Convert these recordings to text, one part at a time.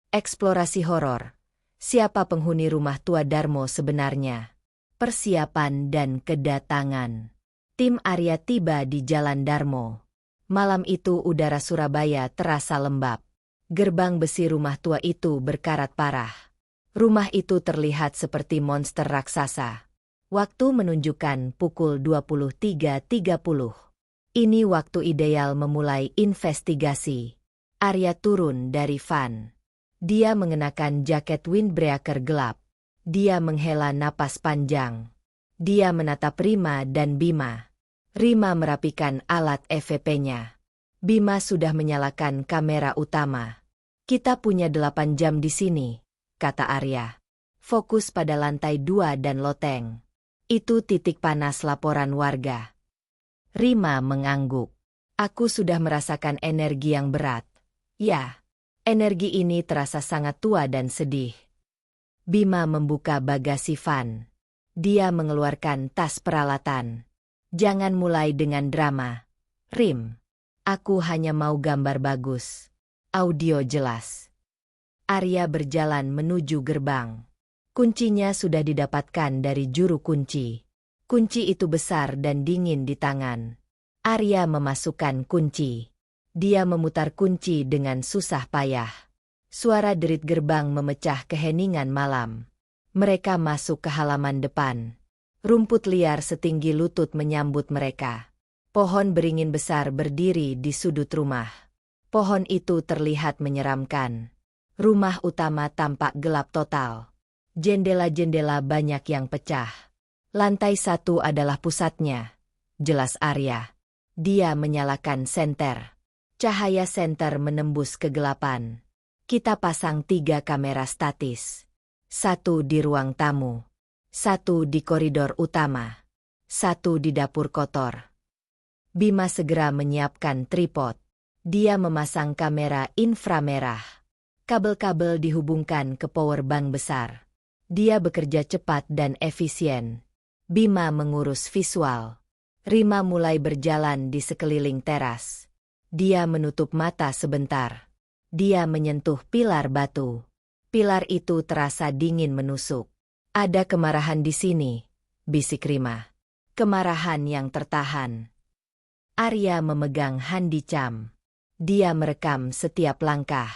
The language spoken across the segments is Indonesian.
Eksplorasi horor. Siapa penghuni rumah tua Darmo sebenarnya? Persiapan dan kedatangan. Tim Arya tiba di Jalan Darmo. Malam itu udara Surabaya terasa lembab. Gerbang besi rumah tua itu berkarat parah. Rumah itu terlihat seperti monster raksasa. Waktu menunjukkan pukul 23.30. Ini waktu ideal memulai investigasi. Arya turun dari van. Dia mengenakan jaket windbreaker gelap. Dia menghela napas panjang. Dia menatap Rima dan Bima. Rima merapikan alat EVP-nya. Bima sudah menyalakan kamera utama. Kita punya 8 jam di sini, kata Arya. Fokus pada lantai 2 dan loteng. Itu titik panas laporan warga. Rima mengangguk. Aku sudah merasakan energi yang berat. Ya, energi ini terasa sangat tua dan sedih. Bima membuka bagasi van. Dia mengeluarkan tas peralatan. Jangan mulai dengan drama. Rim, aku hanya mau gambar bagus. Audio jelas. Arya berjalan menuju gerbang. Kuncinya sudah didapatkan dari juru kunci. Kunci itu besar dan dingin di tangan. Arya memasukkan kunci. Dia memutar kunci dengan susah payah. Suara derit gerbang memecah keheningan malam. Mereka masuk ke halaman depan. Rumput liar setinggi lutut menyambut mereka. Pohon beringin besar berdiri di sudut rumah. Pohon itu terlihat menyeramkan. Rumah utama tampak gelap total. Jendela-jendela banyak yang pecah. Lantai 1 adalah pusatnya, jelas Arya. Dia menyalakan senter. Cahaya senter menembus kegelapan. Kita pasang 3 kamera statis. 1 di ruang tamu. 1 di koridor utama. 1 di dapur kotor. Bima segera menyiapkan tripod. Dia memasang kamera inframerah. Kabel-kabel dihubungkan ke power bank besar. Dia bekerja cepat dan efisien. Bima mengurus visual. Rima mulai berjalan di sekeliling teras. Dia menutup mata sebentar. Dia menyentuh pilar batu. Pilar itu terasa dingin menusuk. Ada kemarahan di sini, bisik Rima. Kemarahan yang tertahan. Arya memegang handicam. Dia merekam setiap langkah.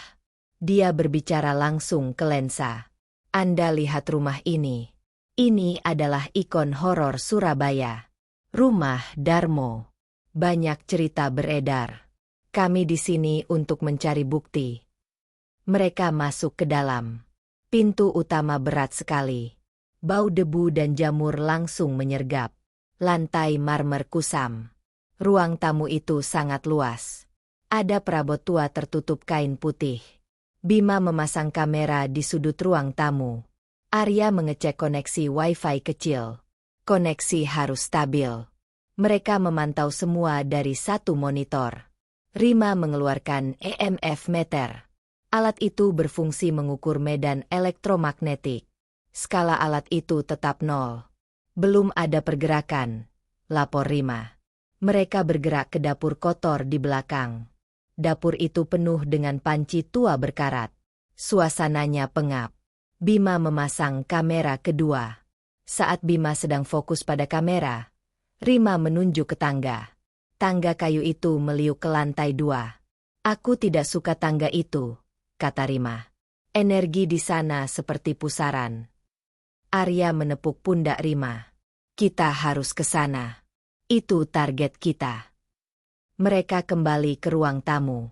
Dia berbicara langsung ke lensa. Anda lihat rumah ini. Ini adalah ikon horor Surabaya. Rumah Darmo. Banyak cerita beredar. Kami di sini untuk mencari bukti. Mereka masuk ke dalam. Pintu utama berat sekali. Bau debu dan jamur langsung menyergap. Lantai marmer kusam. Ruang tamu itu sangat luas. Ada perabot tua tertutup kain putih. Bima memasang kamera di sudut ruang tamu. Arya mengecek koneksi Wi-Fi kecil. Koneksi harus stabil. Mereka memantau semua dari 1 monitor. Rima mengeluarkan EMF meter. Alat itu berfungsi mengukur medan elektromagnetik. Skala alat itu tetap 0. Belum ada pergerakan, lapor Rima. Mereka bergerak ke dapur kotor di belakang. Dapur itu penuh dengan panci tua berkarat. Suasananya pengap. Bima memasang kamera kedua. Saat Bima sedang fokus pada kamera, Rima menunjuk ke tangga. Tangga kayu itu meliuk ke lantai 2. Aku tidak suka tangga itu, kata Rima. Energi di sana seperti pusaran. Arya menepuk pundak Rima. Kita harus ke sana. Itu target kita. Mereka kembali ke ruang tamu.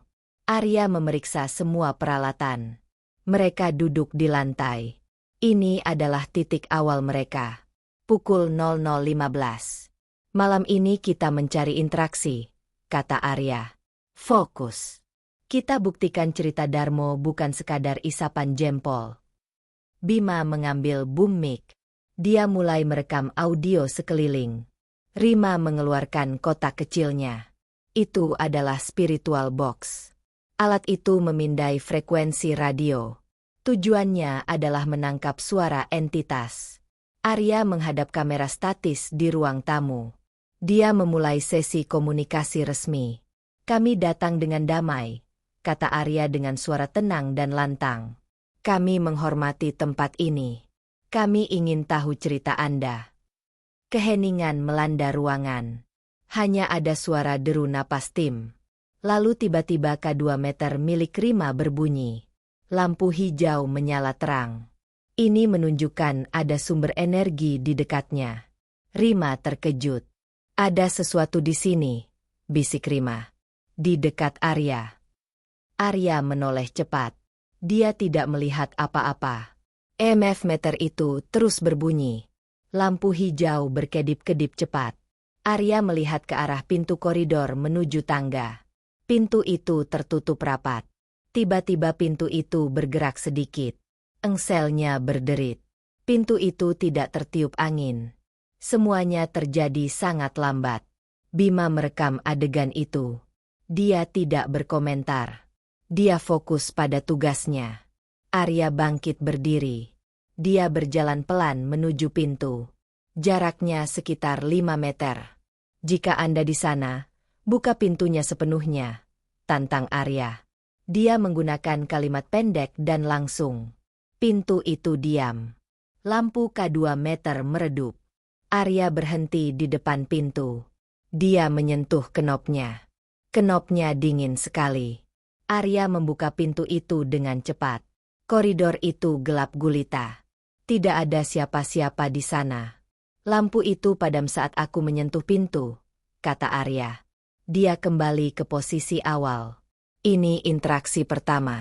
Arya memeriksa semua peralatan. Mereka duduk di lantai. Ini adalah titik awal mereka. Pukul 00.15. Malam ini kita mencari interaksi, kata Arya. Fokus. Kita buktikan cerita Darmo bukan sekadar isapan jempol. Bima mengambil boom mic. Dia mulai merekam audio sekeliling. Rima mengeluarkan kotak kecilnya. Itu adalah spiritual box. Alat itu memindai frekuensi radio. Tujuannya adalah menangkap suara entitas. Arya menghadap kamera statis di ruang tamu. Dia memulai sesi komunikasi resmi. Kami datang dengan damai, kata Arya dengan suara tenang dan lantang. Kami menghormati tempat ini. Kami ingin tahu cerita Anda. Keheningan melanda ruangan. Hanya ada suara deru napas Tim. Lalu tiba-tiba K2 meter milik Rima berbunyi. Lampu hijau menyala terang. Ini menunjukkan ada sumber energi di dekatnya. Rima terkejut. Ada sesuatu di sini, bisik Rima. Di dekat Arya. Arya menoleh cepat. Dia tidak melihat apa-apa. EMF meter itu terus berbunyi. Lampu hijau berkedip-kedip cepat. Arya melihat ke arah pintu koridor menuju tangga. Pintu itu tertutup rapat. Tiba-tiba pintu itu bergerak sedikit. Engselnya berderit. Pintu itu tidak tertiup angin. Semuanya terjadi sangat lambat. Bima merekam adegan itu. Dia tidak berkomentar. Dia fokus pada tugasnya. Arya bangkit berdiri. Dia berjalan pelan menuju pintu. Jaraknya sekitar 5 meter. Jika Anda di sana, buka pintunya sepenuhnya, tantang Arya. Dia menggunakan kalimat pendek dan langsung. Pintu itu diam. Lampu K2 meter meredup. Arya berhenti di depan pintu. Dia menyentuh knopnya. Knopnya dingin sekali. Arya membuka pintu itu dengan cepat. Koridor itu gelap gulita. Tidak ada siapa-siapa di sana. Lampu itu padam saat aku menyentuh pintu, kata Arya. Dia kembali ke posisi awal. Ini interaksi pertama.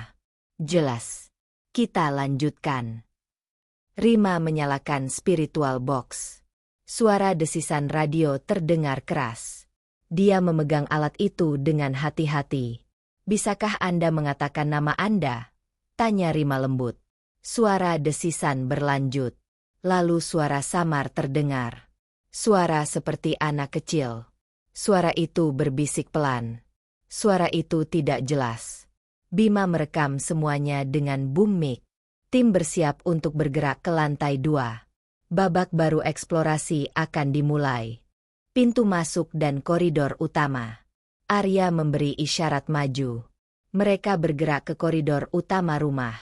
Jelas. Kita lanjutkan. Rima menyalakan spiritual box. Suara desisan radio terdengar keras. Dia memegang alat itu dengan hati-hati. Bisakah Anda mengatakan nama Anda? Tanya Rima lembut. Suara desisan berlanjut. Lalu suara samar terdengar. Suara seperti anak kecil. Suara itu berbisik pelan. Suara itu tidak jelas. Bima merekam semuanya dengan boom mic. Tim bersiap untuk bergerak ke lantai 2. Babak baru eksplorasi akan dimulai. Pintu masuk dan koridor utama. Arya memberi isyarat maju. Mereka bergerak ke koridor utama rumah.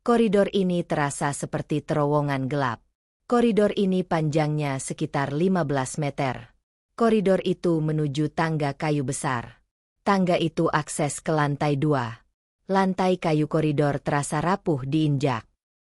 Koridor ini terasa seperti terowongan gelap. Koridor ini panjangnya sekitar 15 meter. Koridor itu menuju tangga kayu besar. Tangga itu akses ke lantai 2. Lantai kayu koridor terasa rapuh diinjak.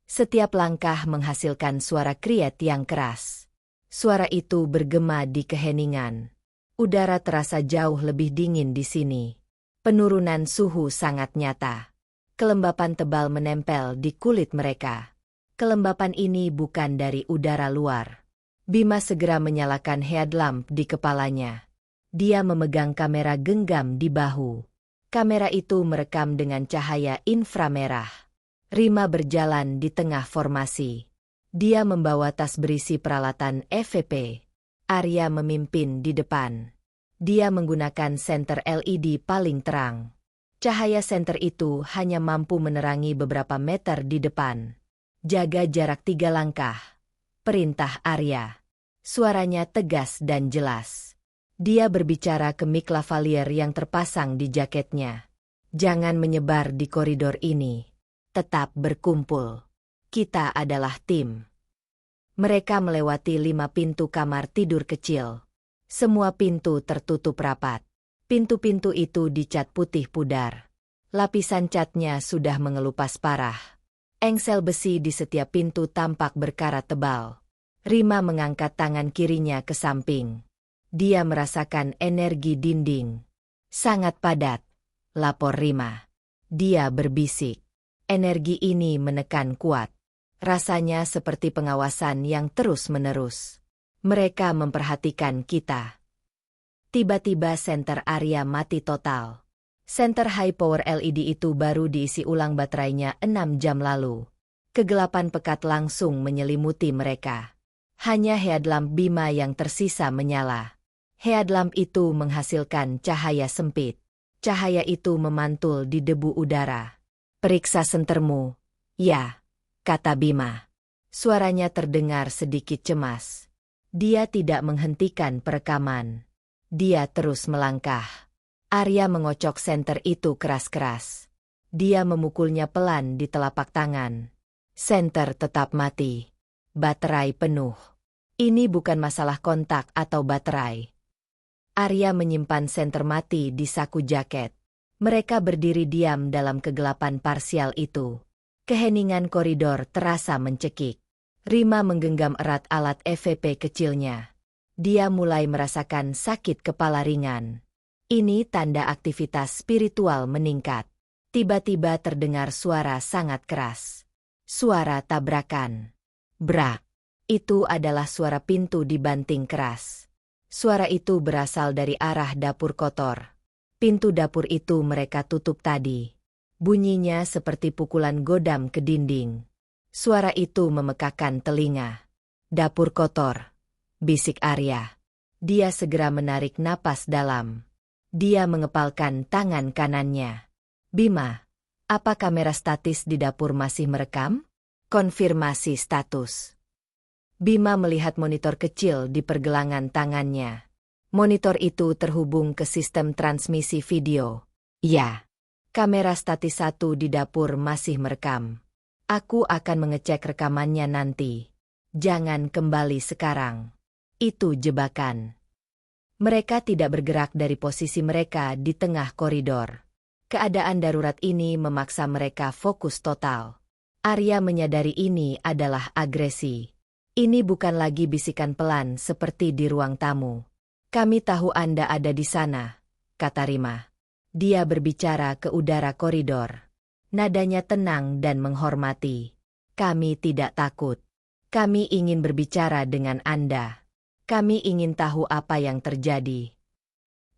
Setiap langkah menghasilkan suara kriet yang keras. Suara itu bergema di keheningan. Udara terasa jauh lebih dingin di sini. Penurunan suhu sangat nyata. Kelembapan tebal menempel di kulit mereka. Kelembapan ini bukan dari udara luar. Bima segera menyalakan headlamp di kepalanya. Dia memegang kamera genggam di bahu. Kamera itu merekam dengan cahaya inframerah. Rima berjalan di tengah formasi. Dia membawa tas berisi peralatan EVP. Arya memimpin di depan. Dia menggunakan senter LED paling terang. Cahaya senter itu hanya mampu menerangi beberapa meter di depan. Jaga jarak 3 langkah. Perintah Arya. Suaranya tegas dan jelas. Dia berbicara ke mic lavalier yang terpasang di jaketnya. Jangan menyebar di koridor ini. Tetap berkumpul. Kita adalah tim. Mereka melewati 5 pintu kamar tidur kecil. Semua pintu tertutup rapat. Pintu-pintu itu dicat putih pudar. Lapisan catnya sudah mengelupas parah. Engsel besi di setiap pintu tampak berkarat tebal. Rima mengangkat tangan kirinya ke samping. Dia merasakan energi dinding. Sangat padat, lapor Rima. Dia berbisik. Energi ini menekan kuat. Rasanya seperti pengawasan yang terus-menerus. Mereka memperhatikan kita. Tiba-tiba senter Arya mati total. Senter high power LED itu baru diisi ulang baterainya 6 jam lalu. Kegelapan pekat langsung menyelimuti mereka. Hanya headlamp Bima yang tersisa menyala. Headlamp itu menghasilkan cahaya sempit. Cahaya itu memantul di debu udara. Periksa sentermu. Ya, kata Bima. Suaranya terdengar sedikit cemas. Dia tidak menghentikan perekaman. Dia terus melangkah. Arya mengocok senter itu keras-keras. Dia memukulnya pelan di telapak tangan. Senter tetap mati. Baterai penuh. Ini bukan masalah kontak atau baterai. Arya menyimpan senter mati di saku jaket. Mereka berdiri diam dalam kegelapan parsial itu. Keheningan koridor terasa mencekik. Rima menggenggam erat alat EVP kecilnya. Dia mulai merasakan sakit kepala ringan. Ini tanda aktivitas spiritual meningkat. Tiba-tiba terdengar suara sangat keras. Suara tabrakan. Brak. Itu adalah suara pintu dibanting keras. Suara itu berasal dari arah dapur kotor. Pintu dapur itu mereka tutup tadi. Bunyinya seperti pukulan godam ke dinding. Suara itu memekakkan telinga. Dapur kotor, bisik Arya. Dia segera menarik napas dalam. Dia mengepalkan tangan kanannya. Bima, apa kamera statis di dapur masih merekam? Konfirmasi status. Bima melihat monitor kecil di pergelangan tangannya. Monitor itu terhubung ke sistem transmisi video. Ya, kamera statis 1 di dapur masih merekam. Aku akan mengecek rekamannya nanti. Jangan kembali sekarang. Itu jebakan. Mereka tidak bergerak dari posisi mereka di tengah koridor. Keadaan darurat ini memaksa mereka fokus total. Arya menyadari ini adalah agresi. Ini bukan lagi bisikan pelan seperti di ruang tamu. Kami tahu Anda ada di sana, kata Rima. Dia berbicara ke udara koridor. Nadanya tenang dan menghormati. Kami tidak takut. Kami ingin berbicara dengan Anda. Kami ingin tahu apa yang terjadi.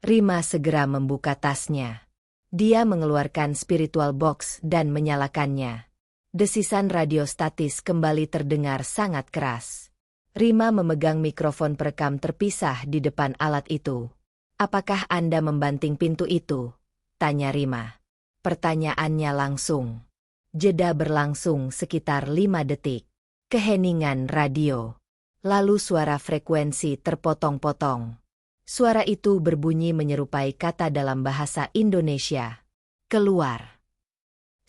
Rima segera membuka tasnya. Dia mengeluarkan spiritual box dan menyalakannya. Desisan radio statis kembali terdengar sangat keras. Rima memegang mikrofon perekam terpisah di depan alat itu. Apakah Anda membanting pintu itu? Tanya Rima. Pertanyaannya langsung. Jeda berlangsung sekitar 5 detik. Keheningan radio. Lalu suara frekuensi terpotong-potong. Suara itu berbunyi menyerupai kata dalam bahasa Indonesia. Keluar.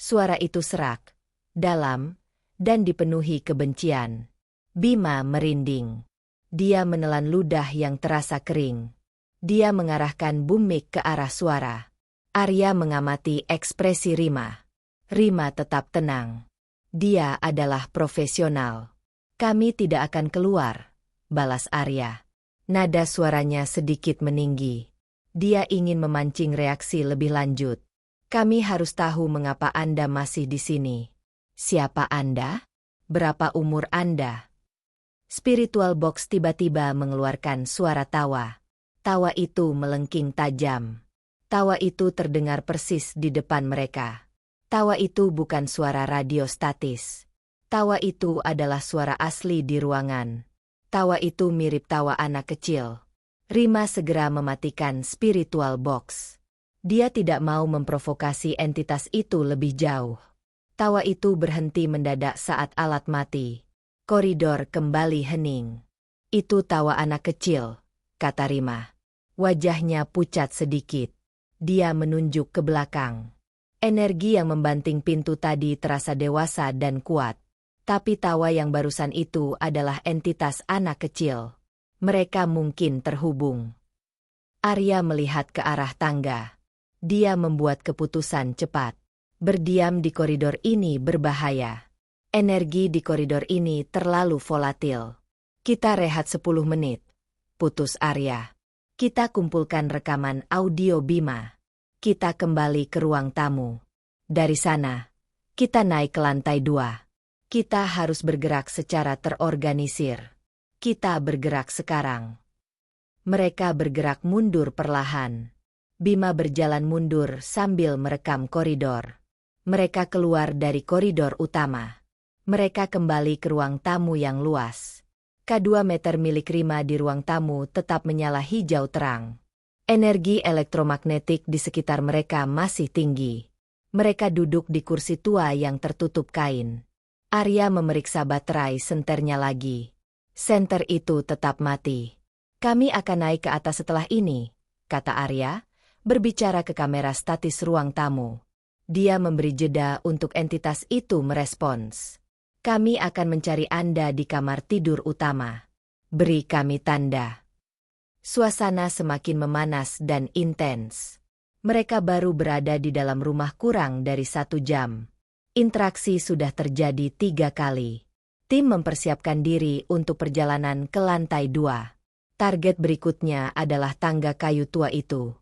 Suara itu serak, dalam, dan dipenuhi kebencian. Bima merinding. Dia menelan ludah yang terasa kering. Dia mengarahkan boom mic ke arah suara. Arya mengamati ekspresi Rima. Rima tetap tenang. Dia adalah profesional. Kami tidak akan keluar, balas Arya. Nada suaranya sedikit meninggi. Dia ingin memancing reaksi lebih lanjut. Kami harus tahu mengapa Anda masih di sini. Siapa Anda? Berapa umur Anda? Spiritual box tiba-tiba mengeluarkan suara tawa. Tawa itu melengking tajam. Tawa itu terdengar persis di depan mereka. Tawa itu bukan suara radio statis. Tawa itu adalah suara asli di ruangan. Tawa itu mirip tawa anak kecil. Rima segera mematikan spiritual box. Dia tidak mau memprovokasi entitas itu lebih jauh. Tawa itu berhenti mendadak saat alat mati. Koridor kembali hening. Itu tawa anak kecil, kata Rima. Wajahnya pucat sedikit. Dia menunjuk ke belakang. Energi yang membanting pintu tadi terasa dewasa dan kuat. Tapi tawa yang barusan itu adalah entitas anak kecil. Mereka mungkin terhubung. Arya melihat ke arah tangga. Dia membuat keputusan cepat. Berdiam di koridor ini berbahaya. Energi di koridor ini terlalu volatil. Kita rehat 10 menit. Putus Arya. Kita kumpulkan rekaman audio Bima. Kita kembali ke ruang tamu. Dari sana, kita naik ke lantai 2. Kita harus bergerak secara terorganisir. Kita bergerak sekarang. Mereka bergerak mundur perlahan. Bima berjalan mundur sambil merekam koridor. Mereka keluar dari koridor utama. Mereka kembali ke ruang tamu yang luas. K2 meter milik Rima di ruang tamu tetap menyala hijau terang. Energi elektromagnetik di sekitar mereka masih tinggi. Mereka duduk di kursi tua yang tertutup kain. Arya memeriksa baterai senternya lagi. Senter itu tetap mati. Kami akan naik ke atas setelah ini, kata Arya, berbicara ke kamera statis ruang tamu. Dia memberi jeda untuk entitas itu merespons. Kami akan mencari Anda di kamar tidur utama. Beri kami tanda. Suasana semakin memanas dan intens. Mereka baru berada di dalam rumah kurang dari 1 jam. Interaksi sudah terjadi 3 kali. Tim mempersiapkan diri untuk perjalanan ke lantai 2. Target berikutnya adalah tangga kayu tua itu.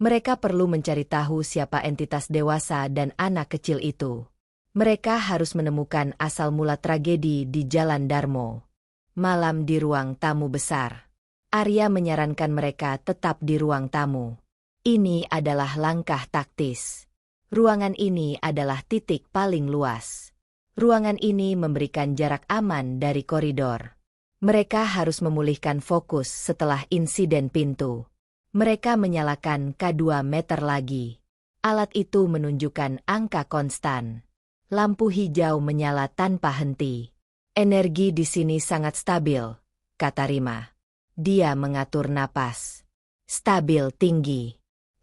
Mereka perlu mencari tahu siapa entitas dewasa dan anak kecil itu. Mereka harus menemukan asal mula tragedi di Jalan Darmo. Malam di ruang tamu besar. Arya menyarankan mereka tetap di ruang tamu. Ini adalah langkah taktis. Ruangan ini adalah titik paling luas. Ruangan ini memberikan jarak aman dari koridor. Mereka harus memulihkan fokus setelah insiden pintu. Mereka menyalakan K2 meter lagi. Alat itu menunjukkan angka konstan. Lampu hijau menyala tanpa henti. Energi di sini sangat stabil, kata Rima. Dia mengatur napas. Stabil tinggi.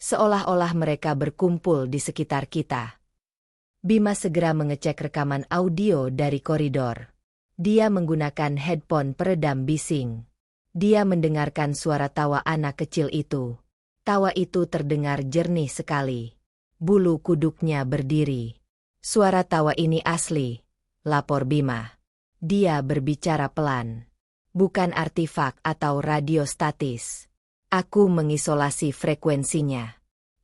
Seolah-olah mereka berkumpul di sekitar kita. Bima segera mengecek rekaman audio dari koridor. Dia menggunakan headphone peredam bising. Dia mendengarkan suara tawa anak kecil itu. Tawa itu terdengar jernih sekali. Bulu kuduknya berdiri. Suara tawa ini asli, lapor Bima. Dia berbicara pelan. Bukan artefak atau radio statis. Aku mengisolasi frekuensinya.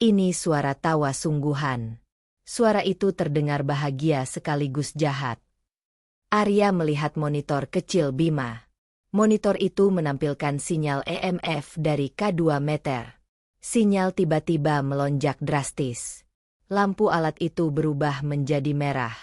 Ini suara tawa sungguhan. Suara itu terdengar bahagia sekaligus jahat. Arya melihat monitor kecil Bima. Monitor itu menampilkan sinyal EMF dari K2 meter. Sinyal tiba-tiba melonjak drastis. Lampu alat itu berubah menjadi merah.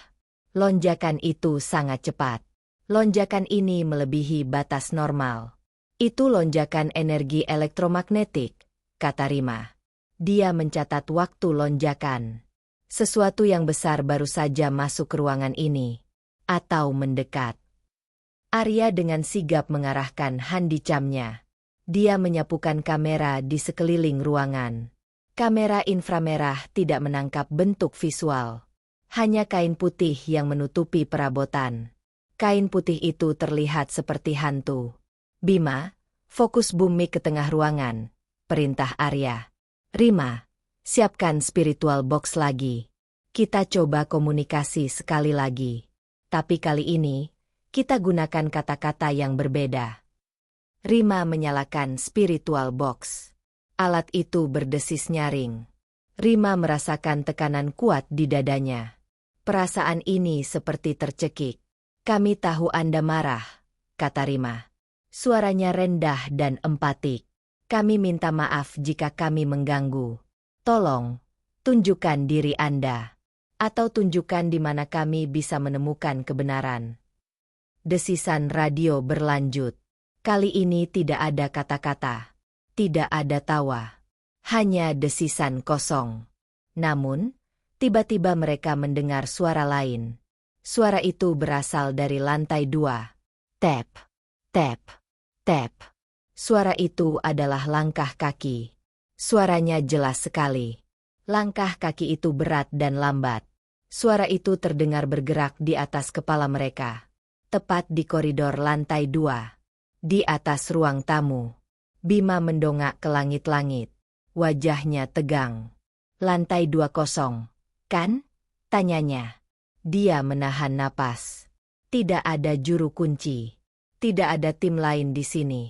Lonjakan itu sangat cepat. Lonjakan ini melebihi batas normal. Itu lonjakan energi elektromagnetik, kata Rima. Dia mencatat waktu lonjakan. Sesuatu yang besar baru saja masuk ke ruangan ini. Atau mendekat. Arya dengan sigap mengarahkan handicamnya. Dia menyapukan kamera di sekeliling ruangan. Kamera inframerah tidak menangkap bentuk visual. Hanya kain putih yang menutupi perabotan. Kain putih itu terlihat seperti hantu. Bima, fokus boom mic ke tengah ruangan, perintah Arya. Rima, siapkan spiritual box lagi. Kita coba komunikasi sekali lagi. Tapi kali ini, kita gunakan kata-kata yang berbeda. Rima menyalakan spiritual box. Alat itu berdesis nyaring. Rima merasakan tekanan kuat di dadanya. Perasaan ini seperti tercekik. Kami tahu Anda marah, kata Rima. Suaranya rendah dan empatik. Kami minta maaf jika kami mengganggu. Tolong, tunjukkan diri Anda. Atau tunjukkan di mana kami bisa menemukan kebenaran. Desisan radio berlanjut. Kali ini tidak ada kata-kata. Tidak ada tawa. Hanya desisan kosong. Namun, tiba-tiba mereka mendengar suara lain. Suara itu berasal dari lantai 2. Tap, tap, tap. Suara itu adalah langkah kaki. Suaranya jelas sekali. Langkah kaki itu berat dan lambat. Suara itu terdengar bergerak di atas kepala mereka. Tepat di koridor lantai 2. Di atas ruang tamu. Bima mendongak ke langit-langit. Wajahnya tegang. Lantai 2 kosong, kan? Tanyanya. Dia menahan napas. Tidak ada juru kunci. Tidak ada tim lain di sini.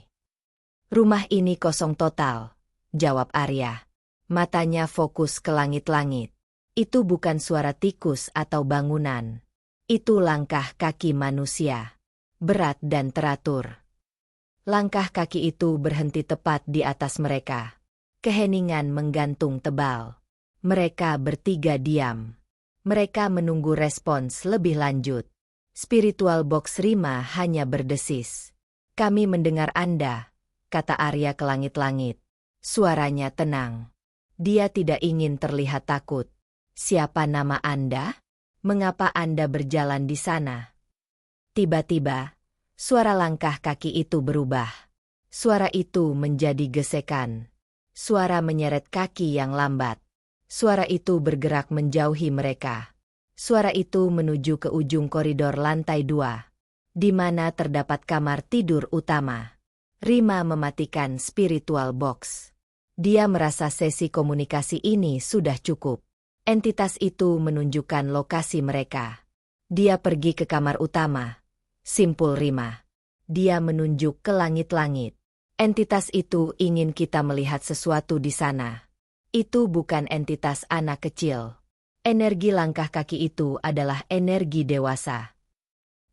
Rumah ini kosong total, jawab Arya. Matanya fokus ke langit-langit. Itu bukan suara tikus atau bangunan. Itu langkah kaki manusia. Berat dan teratur. Langkah kaki itu berhenti tepat di atas mereka. Keheningan menggantung tebal. Mereka bertiga diam. Mereka menunggu respons lebih lanjut. Spiritual box Rima hanya berdesis. Kami mendengar Anda, kata Arya ke langit-langit. Suaranya tenang. Dia tidak ingin terlihat takut. Siapa nama Anda? Mengapa Anda berjalan di sana? Tiba-tiba, suara langkah kaki itu berubah. Suara itu menjadi gesekan. Suara menyeret kaki yang lambat. Suara itu bergerak menjauhi mereka. Suara itu menuju ke ujung koridor lantai 2, di mana terdapat kamar tidur utama. Rima mematikan spiritual box. Dia merasa sesi komunikasi ini sudah cukup. Entitas itu menunjukkan lokasi mereka. Dia pergi ke kamar utama. Simpul Rima. Dia menunjuk ke langit-langit. Entitas itu ingin kita melihat sesuatu di sana. Itu bukan entitas anak kecil. Energi langkah kaki itu adalah energi dewasa.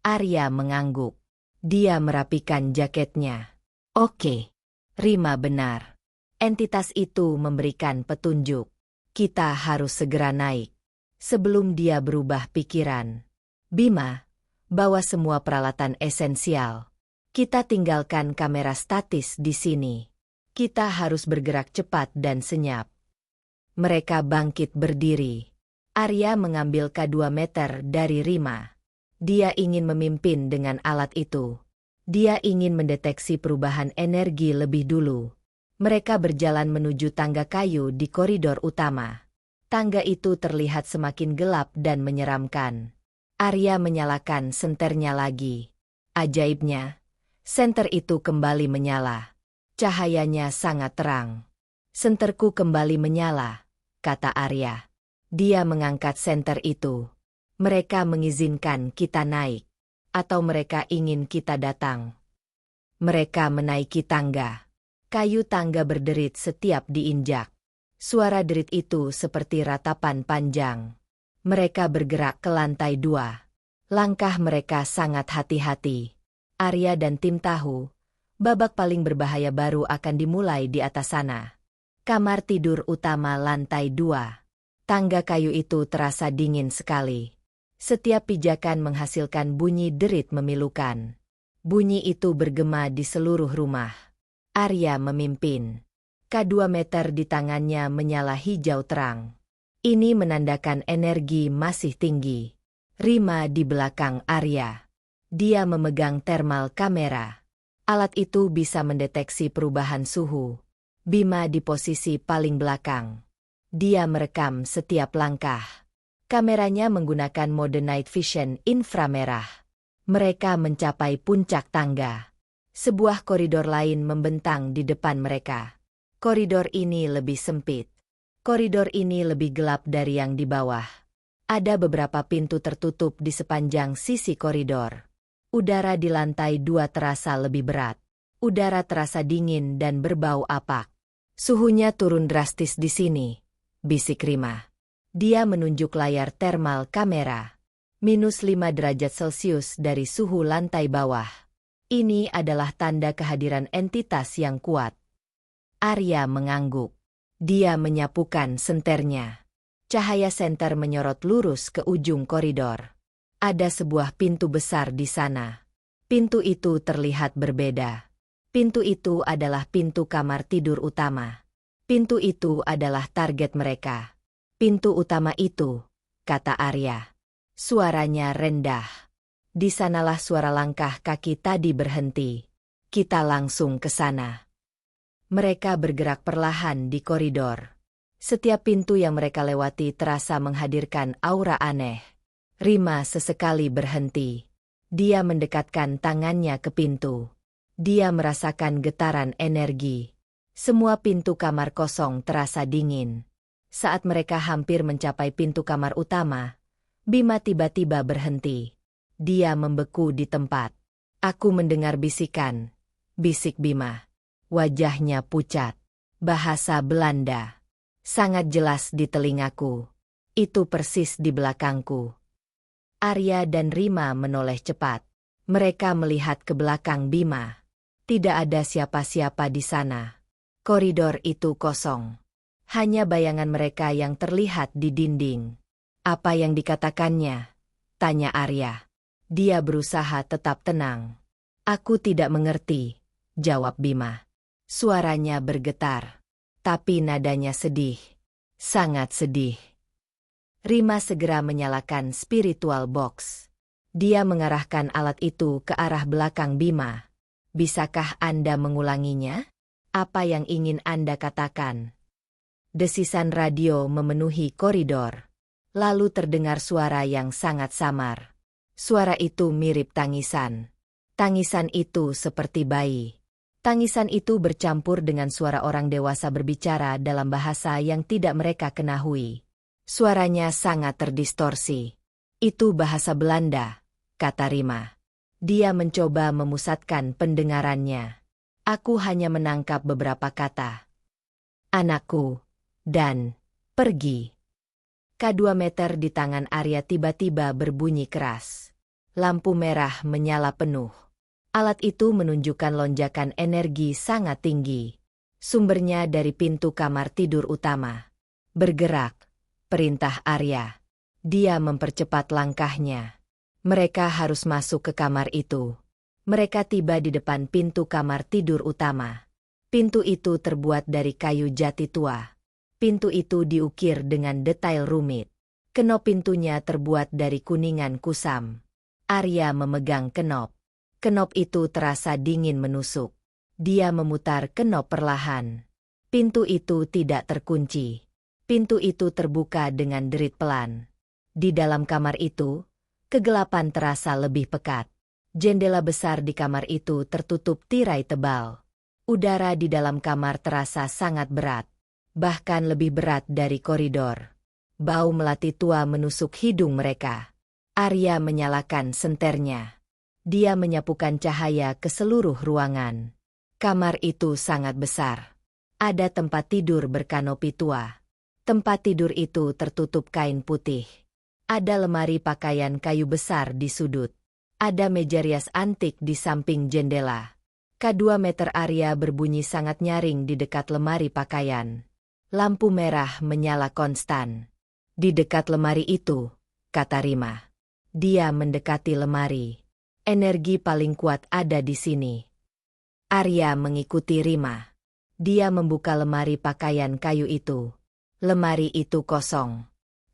Arya mengangguk. Dia merapikan jaketnya. Oke. Rima benar. Entitas itu memberikan petunjuk. Kita harus segera naik. Sebelum dia berubah pikiran. Bima, bawa semua peralatan esensial. Kita tinggalkan kamera statis di sini. Kita harus bergerak cepat dan senyap. Mereka bangkit berdiri. Arya mengambil K2 meter dari Rima. Dia ingin memimpin dengan alat itu. Dia ingin mendeteksi perubahan energi lebih dulu. Mereka berjalan menuju tangga kayu di koridor utama. Tangga itu terlihat semakin gelap dan menyeramkan. Arya menyalakan senternya lagi. Ajaibnya, senter itu kembali menyala. Cahayanya sangat terang. Senterku kembali menyala, kata Arya. Dia mengangkat senter itu. Mereka mengizinkan kita naik. Atau mereka ingin kita datang. Mereka menaiki tangga. Kayu tangga berderit setiap diinjak. Suara derit itu seperti ratapan panjang. Mereka bergerak ke lantai 2. Langkah mereka sangat hati-hati. Arya dan tim tahu, babak paling berbahaya baru akan dimulai di atas sana. Kamar tidur utama lantai 2. Tangga kayu itu terasa dingin sekali. Setiap pijakan menghasilkan bunyi derit memilukan. Bunyi itu bergema di seluruh rumah. Arya memimpin. K2 meter di tangannya menyala hijau terang. Ini menandakan energi masih tinggi. Rima di belakang Arya. Dia memegang thermal kamera. Alat itu bisa mendeteksi perubahan suhu. Bima di posisi paling belakang. Dia merekam setiap langkah. Kameranya menggunakan mode night vision inframerah. Mereka mencapai puncak tangga. Sebuah koridor lain membentang di depan mereka. Koridor ini lebih sempit. Koridor ini lebih gelap dari yang di bawah. Ada beberapa pintu tertutup di sepanjang sisi koridor. Udara di lantai 2 terasa lebih berat. Udara terasa dingin dan berbau apak. Suhunya turun drastis di sini, bisik Rima. Dia menunjuk layar thermal kamera. -5 derajat Celcius dari suhu lantai bawah. Ini adalah tanda kehadiran entitas yang kuat. Arya mengangguk. Dia menyapukan senternya. Cahaya senter menyorot lurus ke ujung koridor. Ada sebuah pintu besar di sana. Pintu itu terlihat berbeda. Pintu itu adalah pintu kamar tidur utama. Pintu itu adalah target mereka. Pintu utama itu, kata Arya. Suaranya rendah. Di sanalah suara langkah kaki tadi berhenti. Kita langsung ke sana. Mereka bergerak perlahan di koridor. Setiap pintu yang mereka lewati terasa menghadirkan aura aneh. Rima sesekali berhenti. Dia mendekatkan tangannya ke pintu. Dia merasakan getaran energi. Semua pintu kamar kosong terasa dingin. Saat mereka hampir mencapai pintu kamar utama, Bima tiba-tiba berhenti. Dia membeku di tempat. Aku mendengar bisikan. Bisik Bima. Wajahnya pucat. Bahasa Belanda. Sangat jelas di telingaku. Itu persis di belakangku. Arya dan Rima menoleh cepat. Mereka melihat ke belakang Bima. Tidak ada siapa-siapa di sana. Koridor itu kosong. Hanya bayangan mereka yang terlihat di dinding. Apa yang dikatakannya? Tanya Arya. Dia berusaha tetap tenang. Aku tidak mengerti, jawab Bima. Suaranya bergetar. Tapi nadanya sedih. Sangat sedih. Rima segera menyalakan spiritual box. Dia mengarahkan alat itu ke arah belakang Bima. Bisakah Anda mengulanginya? Apa yang ingin Anda katakan? Desisan radio memenuhi koridor. Lalu terdengar suara yang sangat samar. Suara itu mirip tangisan. Tangisan itu seperti bayi. Tangisan itu bercampur dengan suara orang dewasa berbicara dalam bahasa yang tidak mereka ketahui. Suaranya sangat terdistorsi. Itu bahasa Belanda, kata Rima. Dia mencoba memusatkan pendengarannya. Aku hanya menangkap beberapa kata. Anakku, dan pergi. K2 meter di tangan Arya tiba-tiba berbunyi keras. Lampu merah menyala penuh. Alat itu menunjukkan lonjakan energi sangat tinggi. Sumbernya dari pintu kamar tidur utama. Bergerak, perintah Arya. Dia mempercepat langkahnya. Mereka harus masuk ke kamar itu. Mereka tiba di depan pintu kamar tidur utama. Pintu itu terbuat dari kayu jati tua. Pintu itu diukir dengan detail rumit. Kenop pintunya terbuat dari kuningan kusam. Arya memegang kenop. Kenop itu terasa dingin menusuk. Dia memutar kenop perlahan. Pintu itu tidak terkunci. Pintu itu terbuka dengan derit pelan. Di dalam kamar itu, kegelapan terasa lebih pekat. Jendela besar di kamar itu tertutup tirai tebal. Udara di dalam kamar terasa sangat berat. Bahkan lebih berat dari koridor. Bau melati tua menusuk hidung mereka. Arya menyalakan senternya. Dia menyapukan cahaya ke seluruh ruangan. Kamar itu sangat besar. Ada tempat tidur berkanopi tua. Tempat tidur itu tertutup kain putih. Ada lemari pakaian kayu besar di sudut. Ada meja rias antik di samping jendela. K2 meter Arya berbunyi sangat nyaring di dekat lemari pakaian. Lampu merah menyala konstan. Di dekat lemari itu, kata Rima. Dia mendekati lemari. Energi paling kuat ada di sini. Arya mengikuti Rima. Dia membuka lemari pakaian kayu itu. Lemari itu kosong.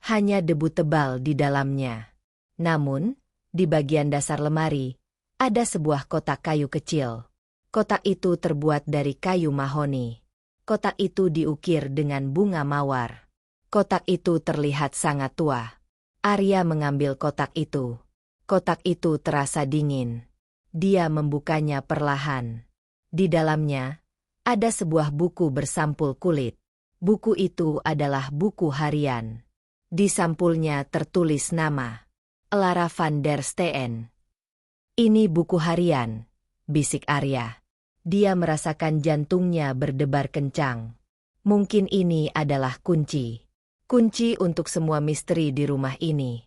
Hanya debu tebal di dalamnya. Namun, di bagian dasar lemari, ada sebuah kotak kayu kecil. Kotak itu terbuat dari kayu mahoni. Kotak itu diukir dengan bunga mawar. Kotak itu terlihat sangat tua. Arya mengambil kotak itu. Kotak itu terasa dingin. Dia membukanya perlahan. Di dalamnya, ada sebuah buku bersampul kulit. Buku itu adalah buku harian. Di sampulnya tertulis nama. Elara van der Steen. Ini buku harian, bisik Arya. Dia merasakan jantungnya berdebar kencang. Mungkin ini adalah kunci. Kunci untuk semua misteri di rumah ini.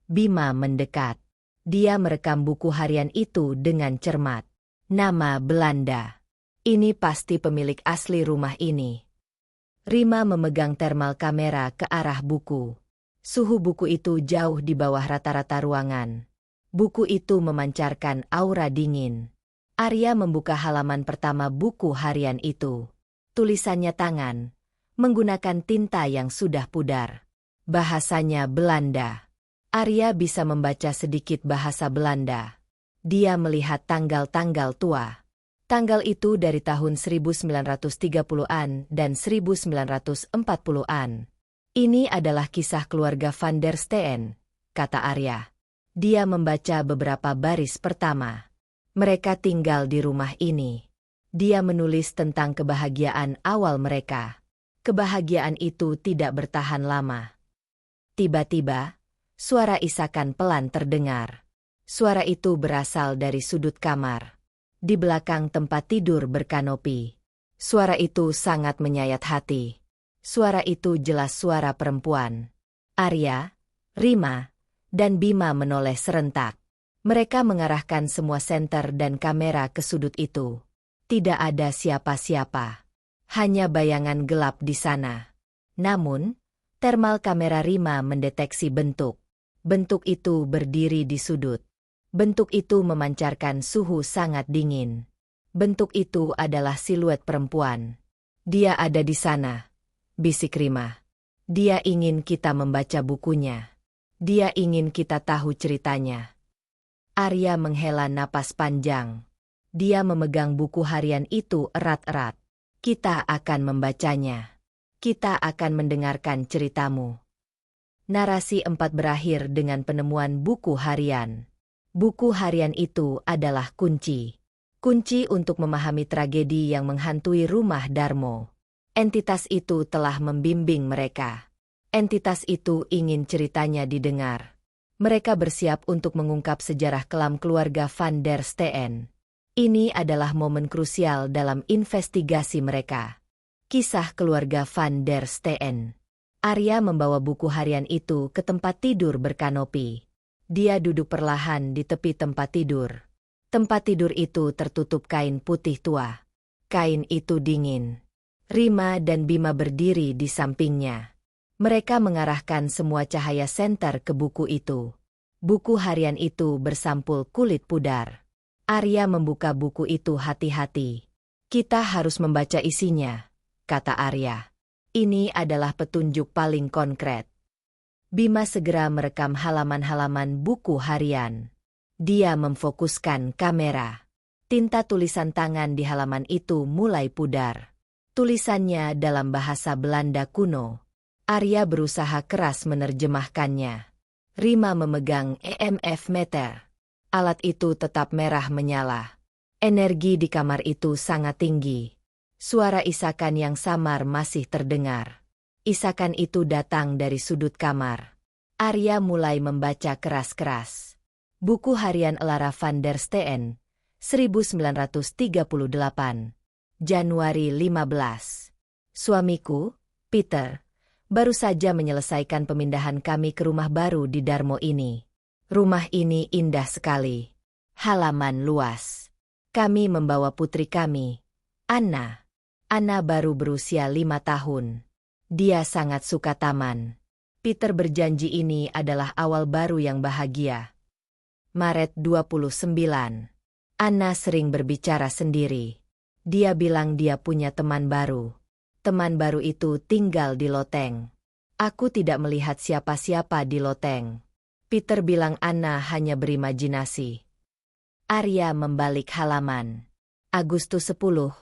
Bima mendekat. Dia merekam buku harian itu dengan cermat. Nama Belanda. Ini pasti pemilik asli rumah ini. Rima memegang thermal kamera ke arah buku. Suhu buku itu jauh di bawah rata-rata ruangan. Buku itu memancarkan aura dingin. Arya membuka halaman pertama buku harian itu. Tulisannya tangan, menggunakan tinta yang sudah pudar. Bahasanya Belanda. Arya bisa membaca sedikit bahasa Belanda. Dia melihat tanggal-tanggal tua. Tanggal itu dari tahun 1930-an dan 1940-an. Ini adalah kisah keluarga van der Steen, kata Arya. Dia membaca beberapa baris pertama. Mereka tinggal di rumah ini. Dia menulis tentang kebahagiaan awal mereka. Kebahagiaan itu tidak bertahan lama. Tiba-tiba, suara isakan pelan terdengar. Suara itu berasal dari sudut kamar. Di belakang tempat tidur berkanopi. Suara itu sangat menyayat hati. Suara itu jelas suara perempuan. Arya, Rima, dan Bima menoleh serentak. Mereka mengarahkan semua senter dan kamera ke sudut itu. Tidak ada siapa-siapa. Hanya bayangan gelap di sana. Namun, thermal kamera Rima mendeteksi bentuk. Bentuk itu berdiri di sudut. Bentuk itu memancarkan suhu sangat dingin. Bentuk itu adalah siluet perempuan. Dia ada di sana, bisik Rima. Dia ingin kita membaca bukunya. Dia ingin kita tahu ceritanya. Arya menghela napas panjang. Dia memegang buku harian itu erat-erat. Kita akan membacanya. Kita akan mendengarkan ceritamu. Narasi 4 berakhir dengan penemuan buku harian. Buku harian itu adalah kunci. Kunci untuk memahami tragedi yang menghantui rumah Darmo. Entitas itu telah membimbing mereka. Entitas itu ingin ceritanya didengar. Mereka bersiap untuk mengungkap sejarah kelam keluarga Van der Steen. Ini adalah momen krusial dalam investigasi mereka. Kisah keluarga Van der Steen. Arya membawa buku harian itu ke tempat tidur berkanopi. Dia duduk perlahan di tepi tempat tidur. Tempat tidur itu tertutup kain putih tua. Kain itu dingin. Rima dan Bima berdiri di sampingnya. Mereka mengarahkan semua cahaya senter ke buku itu. Buku harian itu bersampul kulit pudar. Arya membuka buku itu hati-hati. "Kita harus membaca isinya," kata Arya. "Ini adalah petunjuk paling konkret." Bima segera merekam halaman-halaman buku harian. Dia memfokuskan kamera. Tinta tulisan tangan di halaman itu mulai pudar. Tulisannya dalam bahasa Belanda kuno. Arya berusaha keras menerjemahkannya. Rima memegang EMF meter. Alat itu tetap merah menyala. Energi di kamar itu sangat tinggi. Suara isakan yang samar masih terdengar. Isakan itu datang dari sudut kamar. Arya mulai membaca keras-keras. Buku harian Elara Van der Steen, 1938. Januari 15. Suamiku, Peter, baru saja menyelesaikan pemindahan kami ke rumah baru di Darmo ini. Rumah ini indah sekali. Halaman luas. Kami membawa putri kami, Anna. Anna baru berusia 5 tahun. Dia sangat suka taman. Peter berjanji ini adalah awal baru yang bahagia. Maret 29. Anna sering berbicara sendiri. Dia bilang dia punya teman baru. Teman baru itu tinggal di loteng. Aku tidak melihat siapa-siapa di loteng. Peter bilang Anna hanya berimajinasi. Arya membalik halaman. Agustus 10.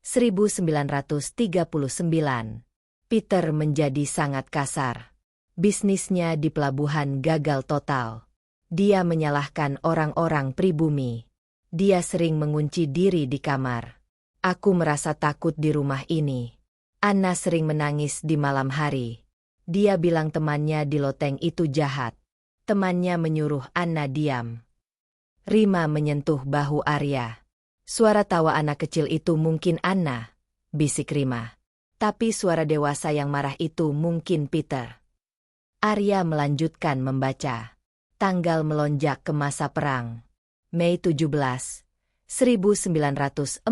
1939. Peter menjadi sangat kasar. Bisnisnya di pelabuhan gagal total. Dia menyalahkan orang-orang pribumi. Dia sering mengunci diri di kamar. Aku merasa takut di rumah ini. Anna sering menangis di malam hari. Dia bilang temannya di loteng itu jahat. Temannya menyuruh Anna diam. Rima menyentuh bahu Arya. Suara tawa anak kecil itu mungkin Anna, bisik Rima. Tapi suara dewasa yang marah itu mungkin Peter. Arya melanjutkan membaca. Tanggal melonjak ke masa perang. Mei 17, 1940.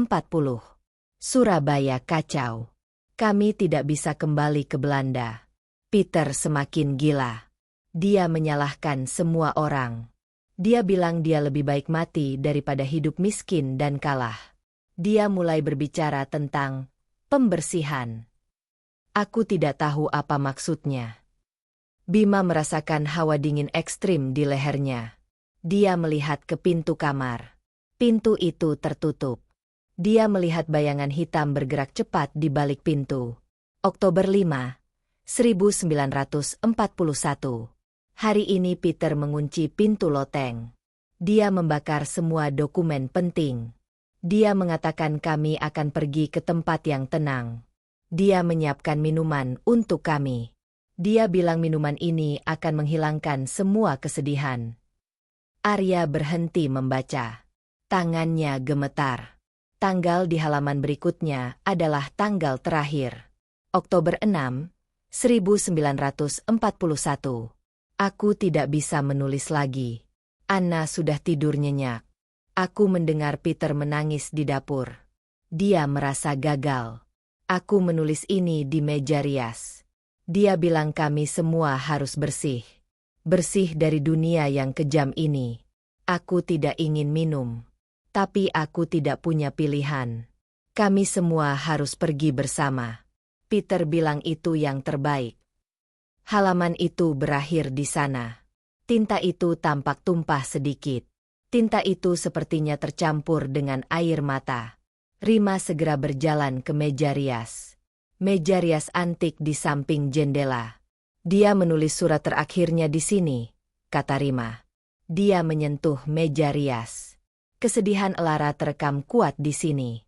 Surabaya kacau. Kami tidak bisa kembali ke Belanda. Peter semakin gila. Dia menyalahkan semua orang. Dia bilang dia lebih baik mati daripada hidup miskin dan kalah. Dia mulai berbicara tentang pembersihan. Aku tidak tahu apa maksudnya. Bima merasakan hawa dingin ekstrim di lehernya. Dia melihat ke pintu kamar. Pintu itu tertutup. Dia melihat bayangan hitam bergerak cepat di balik pintu. Oktober 5, 1941. Hari ini Peter mengunci pintu loteng. Dia membakar semua dokumen penting. Dia mengatakan kami akan pergi ke tempat yang tenang. Dia menyiapkan minuman untuk kami. Dia bilang minuman ini akan menghilangkan semua kesedihan. Arya berhenti membaca. Tangannya gemetar. Tanggal di halaman berikutnya adalah tanggal terakhir. Oktober 6, 1941. Aku tidak bisa menulis lagi. Anna sudah tidur nyenyak. Aku mendengar Peter menangis di dapur. Dia merasa gagal. Aku menulis ini di meja rias. Dia bilang kami semua harus bersih. Bersih dari dunia yang kejam ini. Aku tidak ingin minum. Tapi aku tidak punya pilihan. Kami semua harus pergi bersama. Peter bilang itu yang terbaik. Halaman itu berakhir di sana. Tinta itu tampak tumpah sedikit. Tinta itu sepertinya tercampur dengan air mata. Rima segera berjalan ke meja rias. Meja rias antik di samping jendela. Dia menulis surat terakhirnya di sini, kata Rima. Dia menyentuh meja rias. Kesedihan Elara terekam kuat di sini.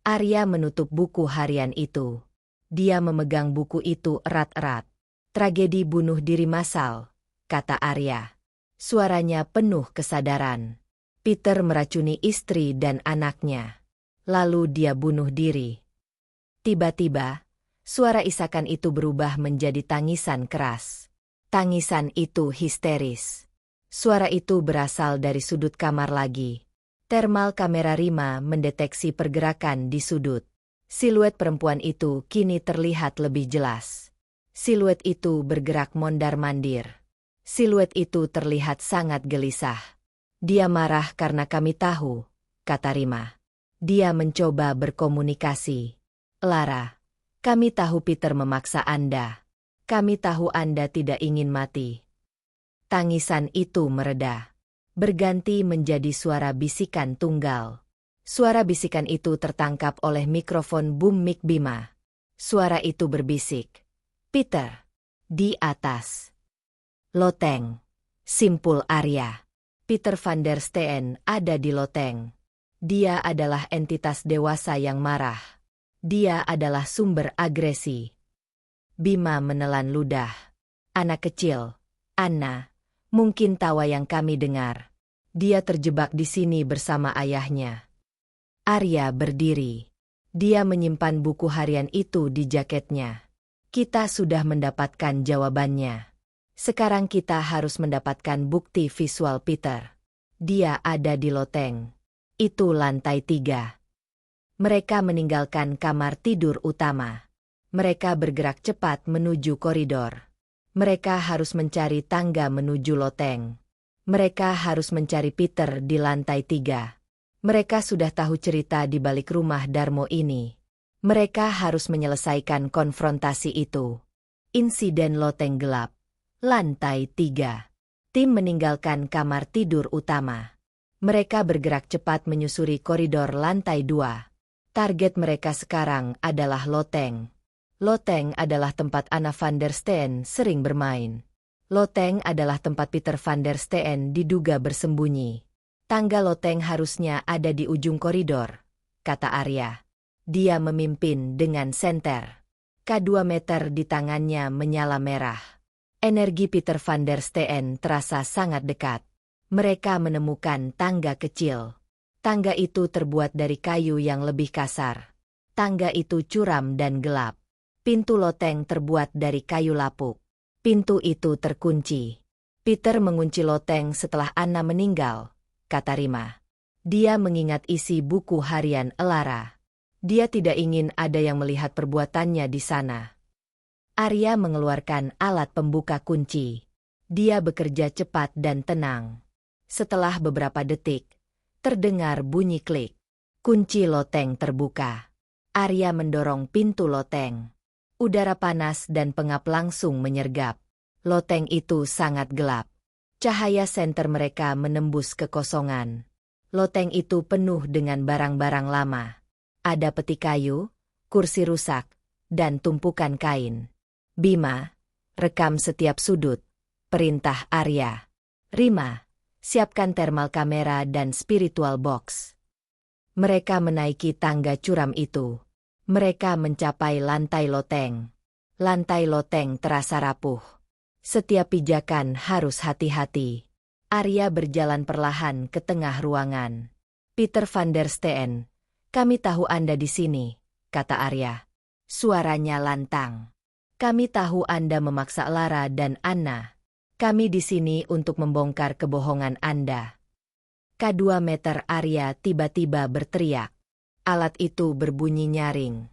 Arya menutup buku harian itu. Dia memegang buku itu erat-erat. Tragedi bunuh diri massal, kata Arya. Suaranya penuh kesadaran. Peter meracuni istri dan anaknya. Lalu dia bunuh diri. Tiba-tiba, suara isakan itu berubah menjadi tangisan keras. Tangisan itu histeris. Suara itu berasal dari sudut kamar lagi. Thermal kamera Rima mendeteksi pergerakan di sudut. Siluet perempuan itu kini terlihat lebih jelas. Siluet itu bergerak mondar-mandir. Siluet itu terlihat sangat gelisah. Dia marah karena kami tahu, kata Rima. Dia mencoba berkomunikasi. Lara, kami tahu Peter memaksa Anda. Kami tahu Anda tidak ingin mati. Tangisan itu mereda. Berganti menjadi suara bisikan tunggal. Suara bisikan itu tertangkap oleh mikrofon boom mic Bima. Suara itu berbisik. Peter. Di atas. Loteng. Simpul Arya. Peter van der Steen ada di loteng. Dia adalah entitas dewasa yang marah. Dia adalah sumber agresi. Bima menelan ludah. Anak kecil. Anna. Mungkin tawa yang kami dengar. Dia terjebak di sini bersama ayahnya. Arya berdiri. Dia menyimpan buku harian itu di jaketnya. Kita sudah mendapatkan jawabannya. Sekarang kita harus mendapatkan bukti visual Peter. Dia ada di loteng. Itu lantai 3. Mereka meninggalkan kamar tidur utama. Mereka bergerak cepat menuju koridor. Mereka harus mencari tangga menuju loteng. Mereka harus mencari Peter di lantai 3. Mereka sudah tahu cerita di balik rumah Darmo ini. Mereka harus menyelesaikan konfrontasi itu. Insiden loteng gelap. Lantai 3. Tim meninggalkan kamar tidur utama. Mereka bergerak cepat menyusuri koridor lantai 2. Target mereka sekarang adalah loteng. Loteng adalah tempat Anna van der Steen sering bermain. Loteng adalah tempat Peter van der Steen diduga bersembunyi. Tangga loteng harusnya ada di ujung koridor, kata Arya. Dia memimpin dengan senter. K2 meter di tangannya menyala merah. Energi Peter van der Steen terasa sangat dekat. Mereka menemukan tangga kecil. Tangga itu terbuat dari kayu yang lebih kasar. Tangga itu curam dan gelap. Pintu loteng terbuat dari kayu lapuk. Pintu itu terkunci. Peter mengunci loteng setelah Anna meninggal, kata Rima. Dia mengingat isi buku harian Elara. Dia tidak ingin ada yang melihat perbuatannya di sana. Arya mengeluarkan alat pembuka kunci. Dia bekerja cepat dan tenang. Setelah beberapa detik, terdengar bunyi klik. Kunci loteng terbuka. Arya mendorong pintu loteng. Udara panas dan pengap langsung menyergap. Loteng itu sangat gelap. Cahaya senter mereka menembus kekosongan. Loteng itu penuh dengan barang-barang lama. Ada peti kayu, kursi rusak, dan tumpukan kain. Bima, rekam setiap sudut. Perintah Arya. Rima, siapkan thermal kamera dan spiritual box. Mereka menaiki tangga curam itu. Mereka mencapai lantai loteng. Lantai loteng terasa rapuh. Setiap pijakan harus hati-hati. Arya berjalan perlahan ke tengah ruangan. Peter van der Steen, kami tahu Anda di sini, kata Arya. Suaranya lantang. Kami tahu Anda memaksa Lara dan Anna. Kami di sini untuk membongkar kebohongan Anda. K2 meter Arya tiba-tiba berteriak. Alat itu berbunyi nyaring.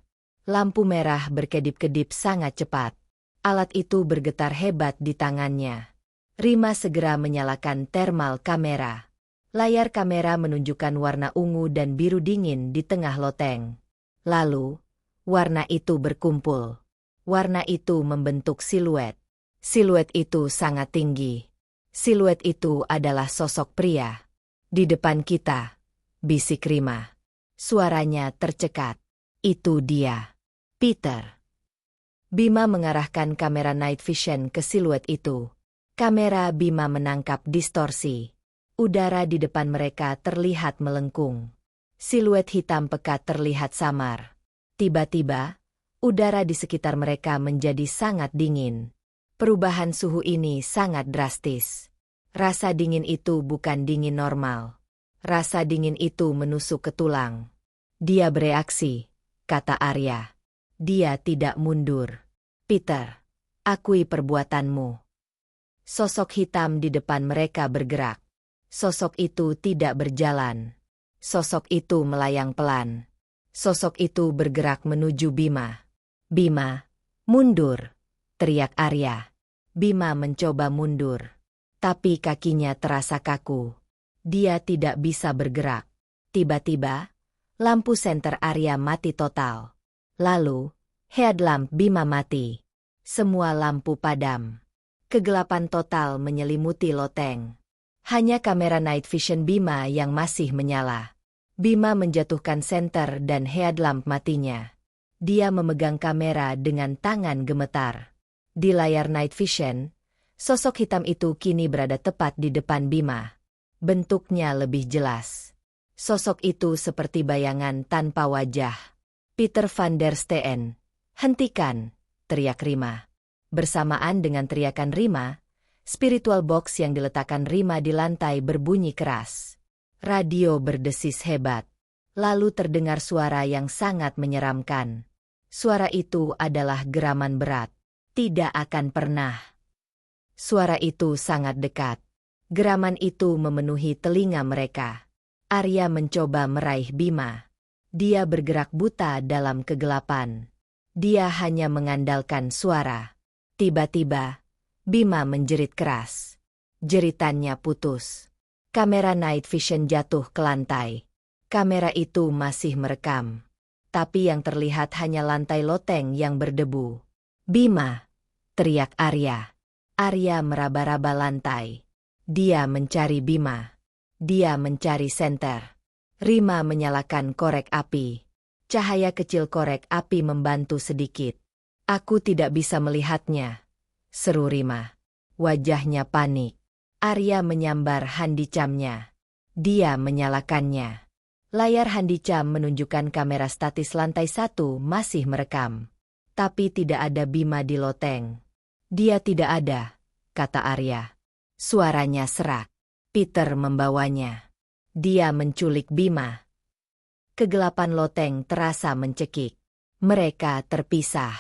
Lampu merah berkedip-kedip sangat cepat. Alat itu bergetar hebat di tangannya. Rima segera menyalakan thermal kamera. Layar kamera menunjukkan warna ungu dan biru dingin di tengah loteng. Lalu, warna itu berkumpul. Warna itu membentuk siluet. Siluet itu sangat tinggi. Siluet itu adalah sosok pria. Di depan kita, bisik Rima. Suaranya tercekat. Itu dia. Peter. Bima mengarahkan kamera night vision ke siluet itu. Kamera Bima menangkap distorsi. Udara di depan mereka terlihat melengkung. Siluet hitam pekat terlihat samar. Tiba-tiba, udara di sekitar mereka menjadi sangat dingin. Perubahan suhu ini sangat drastis. Rasa dingin itu bukan dingin normal. Rasa dingin itu menusuk ke tulang. Dia bereaksi, kata Arya. Dia tidak mundur. Peter, akui perbuatanmu. Sosok hitam di depan mereka bergerak. Sosok itu tidak berjalan. Sosok itu melayang pelan. Sosok itu bergerak menuju Bima. Bima, mundur, teriak Arya. Bima mencoba mundur. Tapi kakinya terasa kaku. Dia tidak bisa bergerak. Tiba-tiba, lampu senter Arya mati total. Lalu, headlamp Bima mati. Semua lampu padam. Kegelapan total menyelimuti loteng. Hanya kamera night vision Bima yang masih menyala. Bima menjatuhkan senter dan headlamp matinya. Dia memegang kamera dengan tangan gemetar. Di layar night vision, sosok hitam itu kini berada tepat di depan Bima. Bentuknya lebih jelas. Sosok itu seperti bayangan tanpa wajah. Peter van der Steen. Hentikan, teriak Rima. Bersamaan dengan teriakan Rima, spiritual box yang diletakkan Rima di lantai berbunyi keras. Radio berdesis hebat. Lalu terdengar suara yang sangat menyeramkan. Suara itu adalah geraman berat. Tidak akan pernah. Suara itu sangat dekat. Geraman itu memenuhi telinga mereka. Arya mencoba meraih Bima. Dia bergerak buta dalam kegelapan. Dia hanya mengandalkan suara. Tiba-tiba, Bima menjerit keras. Jeritannya putus. Kamera night vision jatuh ke lantai. Kamera itu masih merekam. Tapi yang terlihat hanya lantai loteng yang berdebu. Bima, teriak Arya. Arya meraba-raba lantai. Dia mencari Bima. Dia mencari senter. Rima menyalakan korek api. Cahaya kecil korek api membantu sedikit. Aku tidak bisa melihatnya, seru Rima. Wajahnya panik. Arya menyambar handicamnya. Dia menyalakannya. Layar handicam menunjukkan kamera statis lantai 1 masih merekam. Tapi tidak ada Bima di loteng. Dia tidak ada, kata Arya. Suaranya serak. Peter membawanya. Dia menculik Bima. Kegelapan loteng terasa mencekik. Mereka terpisah.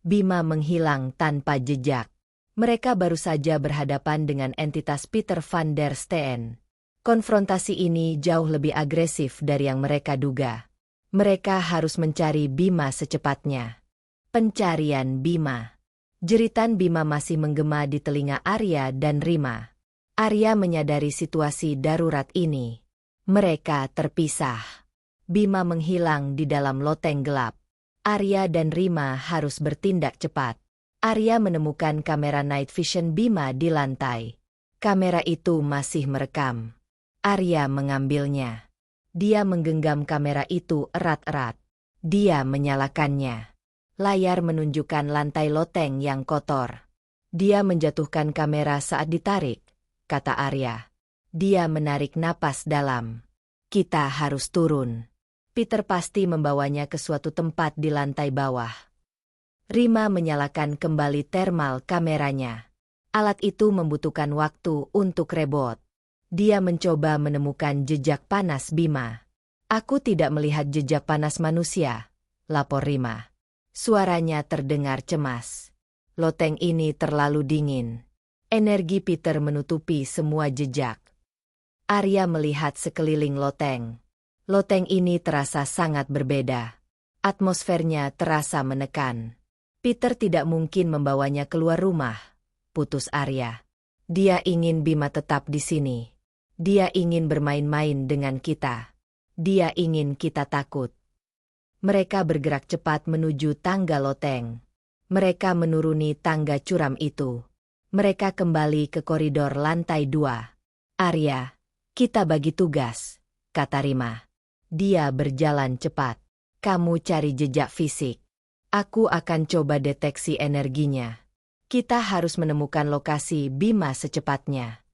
Bima menghilang tanpa jejak. Mereka baru saja berhadapan dengan entitas Peter van der Steen. Konfrontasi ini jauh lebih agresif dari yang mereka duga. Mereka harus mencari Bima secepatnya. Pencarian Bima. Jeritan Bima masih menggema di telinga Arya dan Rima. Arya menyadari situasi darurat ini. Mereka terpisah. Bima menghilang di dalam loteng gelap. Arya dan Rima harus bertindak cepat. Arya menemukan kamera night vision Bima di lantai. Kamera itu masih merekam. Arya mengambilnya. Dia menggenggam kamera itu erat-erat. Dia menyalakannya. Layar menunjukkan lantai loteng yang kotor. Dia menjatuhkan kamera saat ditarik, kata Arya. Dia menarik napas dalam. Kita harus turun. Peter pasti membawanya ke suatu tempat di lantai bawah. Rima menyalakan kembali thermal kameranya. Alat itu membutuhkan waktu untuk rebot. Dia mencoba menemukan jejak panas Bima. Aku tidak melihat jejak panas manusia, lapor Rima. Suaranya terdengar cemas. Loteng ini terlalu dingin. Energi Peter menutupi semua jejak. Arya melihat sekeliling loteng. Loteng ini terasa sangat berbeda. Atmosfernya terasa menekan. Peter tidak mungkin membawanya keluar rumah, putus Arya. Dia ingin Bima tetap di sini. Dia ingin bermain-main dengan kita. Dia ingin kita takut. Mereka bergerak cepat menuju tangga loteng. Mereka menuruni tangga curam itu. Mereka kembali ke koridor lantai 2. Arya, kita bagi tugas, kata Rima. Dia berjalan cepat. Kamu cari jejak fisik. Aku akan coba deteksi energinya. Kita harus menemukan lokasi Bima secepatnya.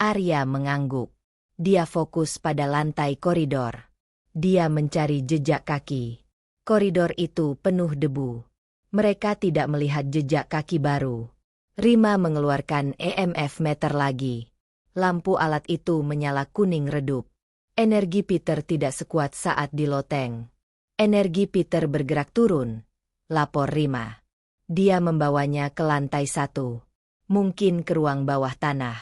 Arya mengangguk. Dia fokus pada lantai koridor. Dia mencari jejak kaki. Koridor itu penuh debu. Mereka tidak melihat jejak kaki baru. Rima mengeluarkan EMF meter lagi. Lampu alat itu menyala kuning redup. Energi Peter tidak sekuat saat di loteng. Energi Peter bergerak turun, lapor Rima. Dia membawanya ke lantai 1. Mungkin ke ruang bawah tanah.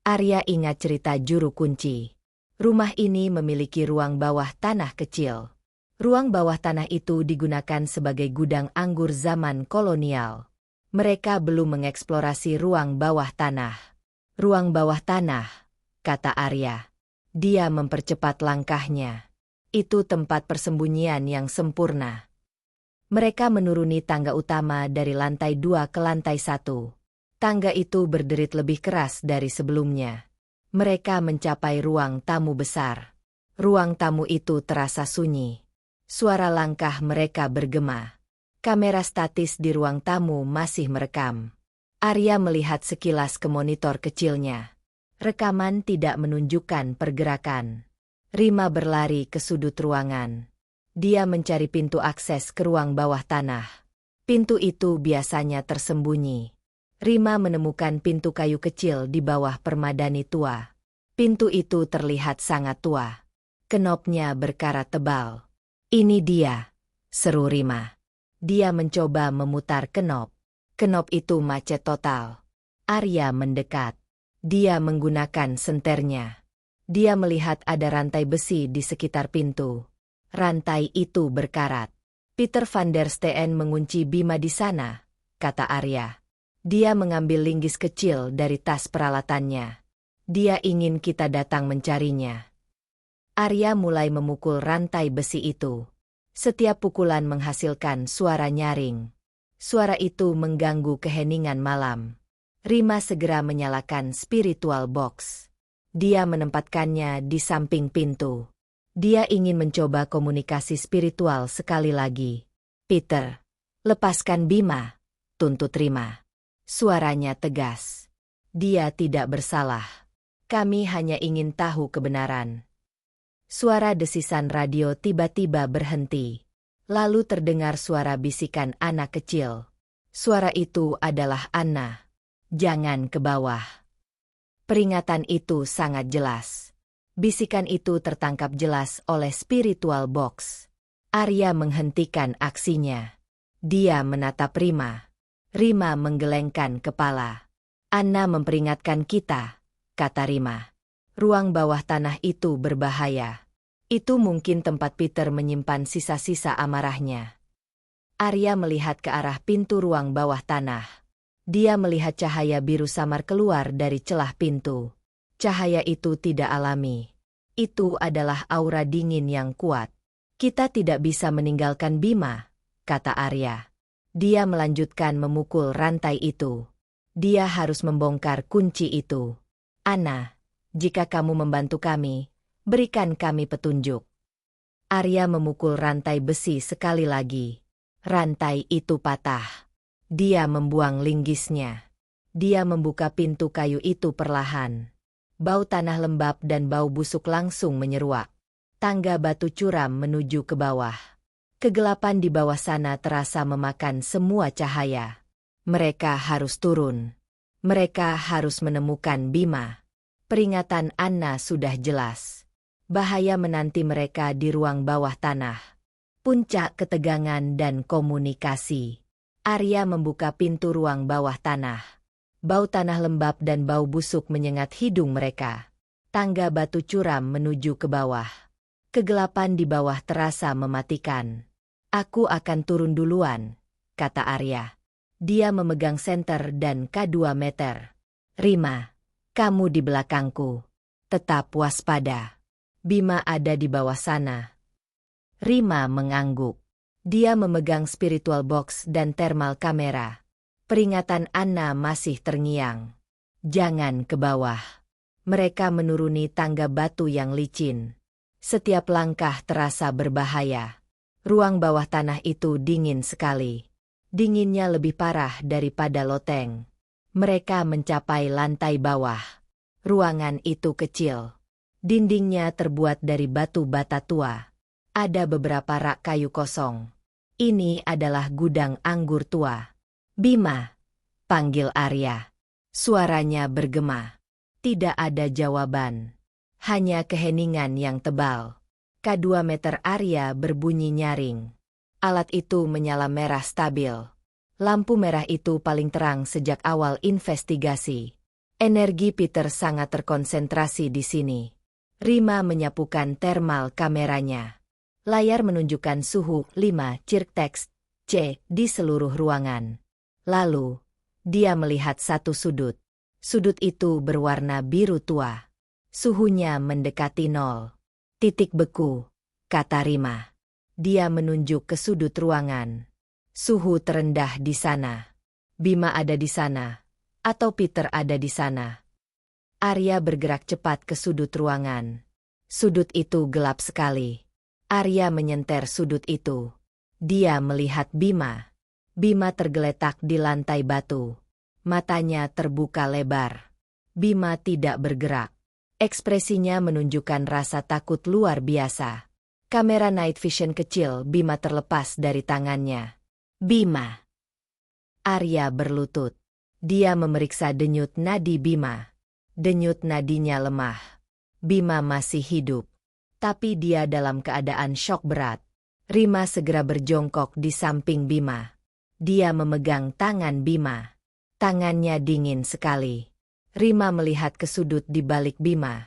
Arya ingat cerita juru kunci. Rumah ini memiliki ruang bawah tanah kecil. Ruang bawah tanah itu digunakan sebagai gudang anggur zaman kolonial. Mereka belum mengeksplorasi ruang bawah tanah. Ruang bawah tanah, kata Arya. Dia mempercepat langkahnya. Itu tempat persembunyian yang sempurna. Mereka menuruni tangga utama dari lantai 2 ke lantai 1. Tangga itu berderit lebih keras dari sebelumnya. Mereka mencapai ruang tamu besar. Ruang tamu itu terasa sunyi. Suara langkah mereka bergema. Kamera statis di ruang tamu masih merekam. Arya melihat sekilas ke monitor kecilnya. Rekaman tidak menunjukkan pergerakan. Rima berlari ke sudut ruangan. Dia mencari pintu akses ke ruang bawah tanah. Pintu itu biasanya tersembunyi. Rima menemukan pintu kayu kecil di bawah permadani tua. Pintu itu terlihat sangat tua. Kenopnya berkarat tebal. Ini dia, seru Rima. Dia mencoba memutar kenop. Kenop itu macet total. Arya mendekat. Dia menggunakan senternya. Dia melihat ada rantai besi di sekitar pintu. Rantai itu berkarat. Peter van der Steen mengunci Bima di sana, kata Arya. Dia mengambil linggis kecil dari tas peralatannya. Dia ingin kita datang mencarinya. Arya mulai memukul rantai besi itu. Setiap pukulan menghasilkan suara nyaring. Suara itu mengganggu keheningan malam. Rima segera menyalakan spiritual box. Dia menempatkannya di samping pintu. Dia ingin mencoba komunikasi spiritual sekali lagi. Peter, lepaskan Bima, tuntut Rima. Suaranya tegas. Dia tidak bersalah. Kami hanya ingin tahu kebenaran. Suara desisan radio tiba-tiba berhenti. Lalu terdengar suara bisikan anak kecil. Suara itu adalah Anna. Jangan ke bawah. Peringatan itu sangat jelas. Bisikan itu tertangkap jelas oleh spiritual box. Arya menghentikan aksinya. Dia menatap Rima. Rima menggelengkan kepala. Anna memperingatkan kita, kata Rima. Ruang bawah tanah itu berbahaya. Itu mungkin tempat Peter menyimpan sisa-sisa amarahnya. Arya melihat ke arah pintu ruang bawah tanah. Dia melihat cahaya biru samar keluar dari celah pintu. Cahaya itu tidak alami. Itu adalah aura dingin yang kuat. Kita tidak bisa meninggalkan Bima, kata Arya. Dia melanjutkan memukul rantai itu. Dia harus membongkar kunci itu. Anna, jika kamu membantu kami, berikan kami petunjuk. Arya memukul rantai besi sekali lagi. Rantai itu patah. Dia membuang linggisnya. Dia membuka pintu kayu itu perlahan. Bau tanah lembab dan bau busuk langsung menyeruak. Tangga batu curam menuju ke bawah. Kegelapan di bawah sana terasa memakan semua cahaya. Mereka harus turun. Mereka harus menemukan Bima. Peringatan Anna sudah jelas. Bahaya menanti mereka di ruang bawah tanah. Puncak ketegangan dan komunikasi. Arya membuka pintu ruang bawah tanah. Bau tanah lembab dan bau busuk menyengat hidung mereka. Tangga batu curam menuju ke bawah. Kegelapan di bawah terasa mematikan. Aku akan turun duluan, kata Arya. Dia memegang senter dan K2 meter. Rima, kamu di belakangku. Tetap waspada. Bima ada di bawah sana. Rima mengangguk. Dia memegang spiritual box dan thermal kamera. Peringatan Anna masih terngiang. Jangan ke bawah. Mereka menuruni tangga batu yang licin. Setiap langkah terasa berbahaya. Ruang bawah tanah itu dingin sekali. Dinginnya lebih parah daripada loteng. Mereka mencapai lantai bawah. Ruangan itu kecil. Dindingnya terbuat dari batu bata tua. Ada beberapa rak kayu kosong. Ini adalah gudang anggur tua. Bima, panggil Arya. Suaranya bergema. Tidak ada jawaban. Hanya keheningan yang tebal. K2 meter Arya berbunyi nyaring. Alat itu menyala merah stabil. Lampu merah itu paling terang sejak awal investigasi. Energi Peter sangat terkonsentrasi di sini. Rima menyapukan thermal kameranya. Layar menunjukkan suhu 5 cirtex C di seluruh ruangan. Lalu, dia melihat satu sudut. Sudut itu berwarna biru tua. Suhunya mendekati 0. Titik beku, kata Rima. Dia menunjuk ke sudut ruangan. Suhu terendah di sana. Bima ada di sana. Atau Peter ada di sana. Arya bergerak cepat ke sudut ruangan. Sudut itu gelap sekali. Arya menyenter sudut itu. Dia melihat Bima. Bima tergeletak di lantai batu. Matanya terbuka lebar. Bima tidak bergerak. Ekspresinya menunjukkan rasa takut luar biasa. Kamera night vision kecil Bima terlepas dari tangannya. Bima. Arya berlutut. Dia memeriksa denyut nadi Bima. Denyut nadinya lemah. Bima masih hidup. Tapi dia dalam keadaan syok berat. Rima segera berjongkok di samping Bima. Dia memegang tangan Bima. Tangannya dingin sekali. Rima melihat ke sudut di balik Bima.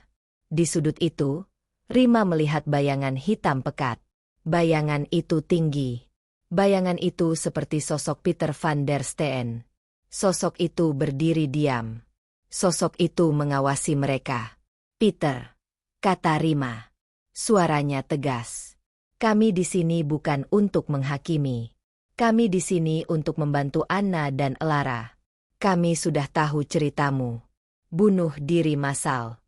Di sudut itu, Rima melihat bayangan hitam pekat. Bayangan itu tinggi. Bayangan itu seperti sosok Peter van der Steen. Sosok itu berdiri diam. Sosok itu mengawasi mereka. Peter, kata Rima. Suaranya tegas. Kami di sini bukan untuk menghakimi. Kami di sini untuk membantu Anna dan Elara. Kami sudah tahu ceritamu. Bunuh diri massal.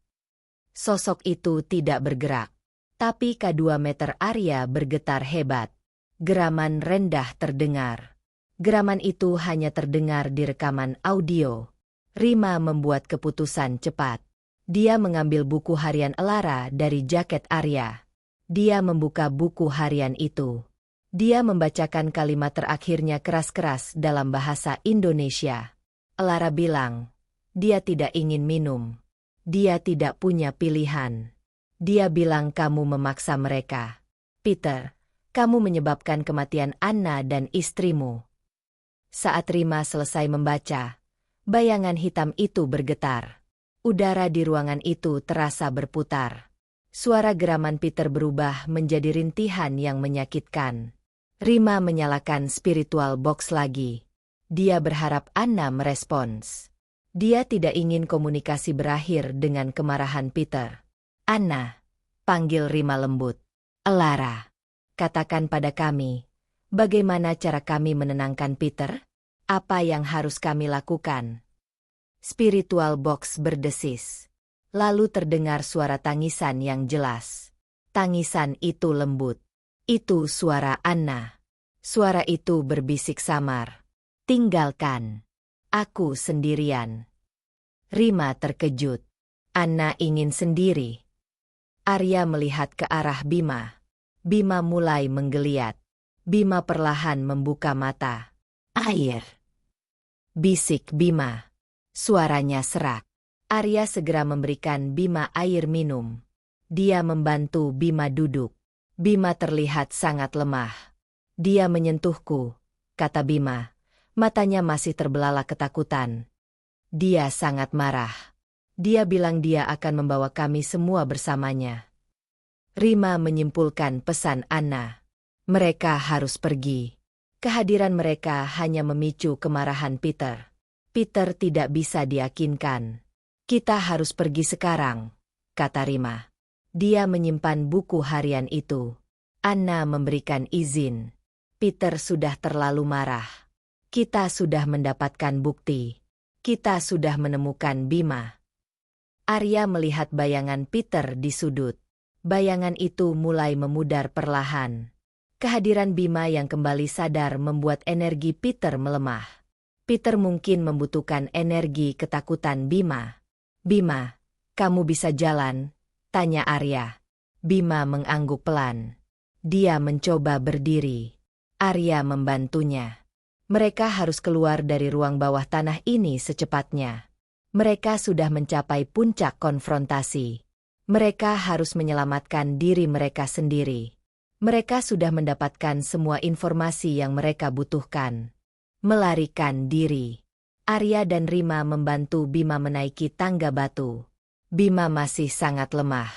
Sosok itu tidak bergerak. Tapi K2 meter Arya bergetar hebat. Geraman rendah terdengar. Geraman itu hanya terdengar di rekaman audio. Rima membuat keputusan cepat. Dia mengambil buku harian Elara dari jaket Arya. Dia membuka buku harian itu. Dia membacakan kalimat terakhirnya keras-keras dalam bahasa Indonesia. Elara bilang, dia tidak ingin minum. Dia tidak punya pilihan. Dia bilang kamu memaksa mereka. Peter, kamu menyebabkan kematian Anna dan istrimu. Saat Rima selesai membaca, bayangan hitam itu bergetar. Udara di ruangan itu terasa berputar. Suara geraman Peter berubah menjadi rintihan yang menyakitkan. Rima menyalakan spiritual box lagi. Dia berharap Anna merespons. Dia tidak ingin komunikasi berakhir dengan kemarahan Peter. Anna, panggil Rima lembut. Elara, katakan pada kami, bagaimana cara kami menenangkan Peter? Apa yang harus kami lakukan? Spiritual box berdesis. Lalu terdengar suara tangisan yang jelas. Tangisan itu lembut. Itu suara Anna. Suara itu berbisik samar. Tinggalkan. Aku sendirian. Rima terkejut. Anna ingin sendiri. Arya melihat ke arah Bima. Bima mulai menggeliat. Bima perlahan membuka mata. Air. Bisik Bima. Suaranya serak. Arya segera memberikan Bima air minum. Dia membantu Bima duduk. Bima terlihat sangat lemah. Dia menyentuhku, kata Bima. Matanya masih terbelalak ketakutan. Dia sangat marah. Dia bilang dia akan membawa kami semua bersamanya. Rima menyimpulkan pesan Anna. Mereka harus pergi. Kehadiran mereka hanya memicu kemarahan Peter. Peter tidak bisa diyakinkan. Kita harus pergi sekarang, kata Rima. Dia menyimpan buku harian itu. Anna memberikan izin. Peter sudah terlalu marah. Kita sudah mendapatkan bukti. Kita sudah menemukan Bima. Arya melihat bayangan Peter di sudut. Bayangan itu mulai memudar perlahan. Kehadiran Bima yang kembali sadar membuat energi Peter melemah. Peter mungkin membutuhkan energi ketakutan Bima. "Bima, kamu bisa jalan?" tanya Arya. Bima mengangguk pelan. Dia mencoba berdiri. Arya membantunya. Mereka harus keluar dari ruang bawah tanah ini secepatnya. Mereka sudah mencapai puncak konfrontasi. Mereka harus menyelamatkan diri mereka sendiri. Mereka sudah mendapatkan semua informasi yang mereka butuhkan. Melarikan diri. Arya dan Rima membantu Bima menaiki tangga batu. Bima masih sangat lemah.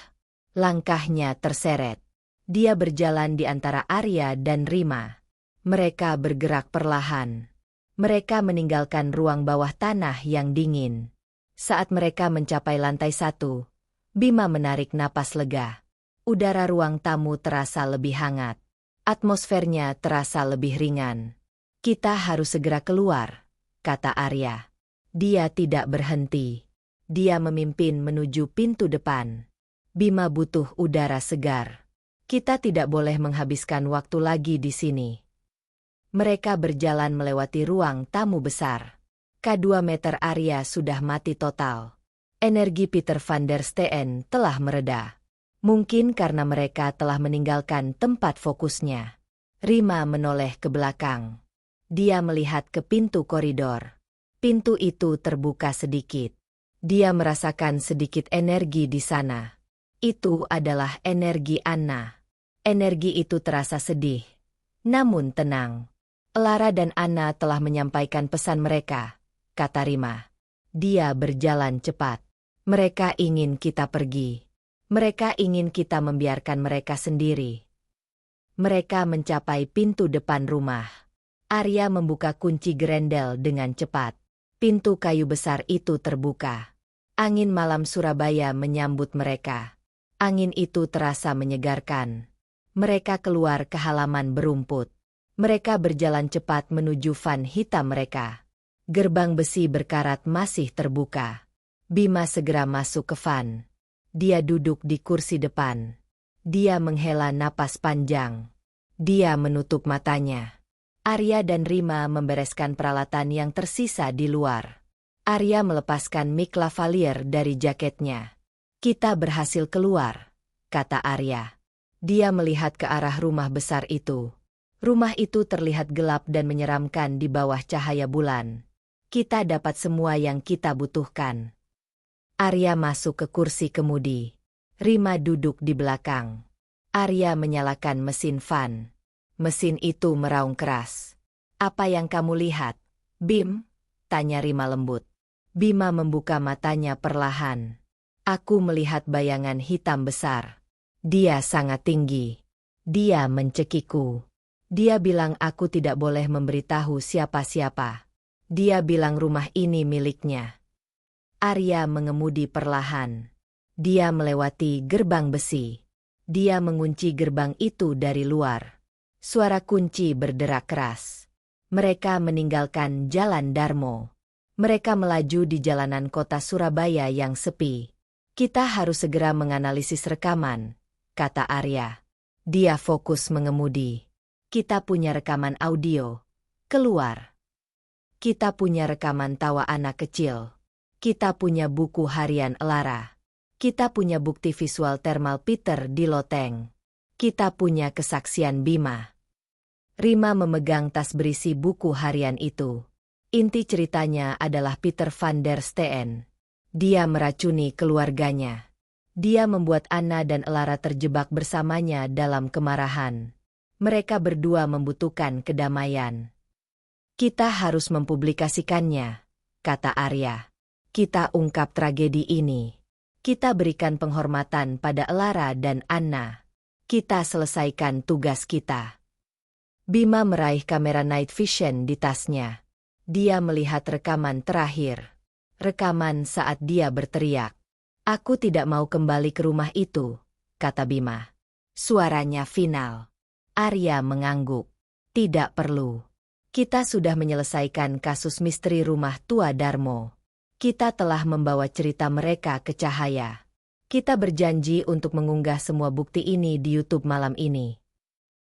Langkahnya terseret. Dia berjalan di antara Arya dan Rima. Mereka bergerak perlahan. Mereka meninggalkan ruang bawah tanah yang dingin. Saat mereka mencapai lantai 1, Bima menarik napas lega. Udara ruang tamu terasa lebih hangat. Atmosfernya terasa lebih ringan. "Kita harus segera keluar," kata Arya. Dia tidak berhenti. Dia memimpin menuju pintu depan. "Bima butuh udara segar. Kita tidak boleh menghabiskan waktu lagi di sini." Mereka berjalan melewati ruang tamu besar. K2 meter Arya sudah mati total. Energi Peter van der Steen telah mereda. Mungkin karena mereka telah meninggalkan tempat fokusnya. Rima menoleh ke belakang. Dia melihat ke pintu koridor. Pintu itu terbuka sedikit. Dia merasakan sedikit energi di sana. Itu adalah energi Anna. Energi itu terasa sedih, namun tenang. "Elara dan Anna telah menyampaikan pesan mereka," kata Rima. Dia berjalan cepat. "Mereka ingin kita pergi. Mereka ingin kita membiarkan mereka sendiri." Mereka mencapai pintu depan rumah. Arya membuka kunci grendel dengan cepat. Pintu kayu besar itu terbuka. Angin malam Surabaya menyambut mereka. Angin itu terasa menyegarkan. Mereka keluar ke halaman berumput. Mereka berjalan cepat menuju van hitam mereka. Gerbang besi berkarat masih terbuka. Bima segera masuk ke van. Dia duduk di kursi depan. Dia menghela napas panjang. Dia menutup matanya. Arya dan Rima membereskan peralatan yang tersisa di luar. Arya melepaskan mic lavalier dari jaketnya. "Kita berhasil keluar," kata Arya. Dia melihat ke arah rumah besar itu. Rumah itu terlihat gelap dan menyeramkan di bawah cahaya bulan. "Kita dapat semua yang kita butuhkan." Arya masuk ke kursi kemudi. Rima duduk di belakang. Arya menyalakan mesin van. Mesin itu meraung keras. "Apa yang kamu lihat, Bim?" tanya Rima lembut. Bima membuka matanya perlahan. "Aku melihat bayangan hitam besar. Dia sangat tinggi. Dia mencekiku. Dia bilang aku tidak boleh memberitahu siapa-siapa. Dia bilang rumah ini miliknya." Arya mengemudi perlahan. Dia melewati gerbang besi. Dia mengunci gerbang itu dari luar. Suara kunci berderak keras. Mereka meninggalkan Jalan Darmo. Mereka melaju di jalanan kota Surabaya yang sepi. "Kita harus segera menganalisis rekaman," kata Arya. Dia fokus mengemudi. "Kita punya rekaman audio. Keluar. Kita punya rekaman tawa anak kecil. Kita punya buku harian Elara. Kita punya bukti visual thermal Peter di loteng. Kita punya kesaksian Bima." Rima memegang tas berisi buku harian itu. Inti ceritanya adalah Peter van der Steen. Dia meracuni keluarganya. Dia membuat Anna dan Elara terjebak bersamanya dalam kemarahan. Mereka berdua membutuhkan kedamaian. "Kita harus mempublikasikannya," kata Arya. "Kita ungkap tragedi ini. Kita berikan penghormatan pada Elara dan Anna. Kita selesaikan tugas kita." Bima meraih kamera night vision di tasnya. Dia melihat rekaman terakhir. Rekaman saat dia berteriak. "Aku tidak mau kembali ke rumah itu," kata Bima. Suaranya final. Arya mengangguk. "Tidak perlu. Kita sudah menyelesaikan kasus misteri rumah tua Darmo. Kita telah membawa cerita mereka ke cahaya. Kita berjanji untuk mengunggah semua bukti ini di YouTube malam ini."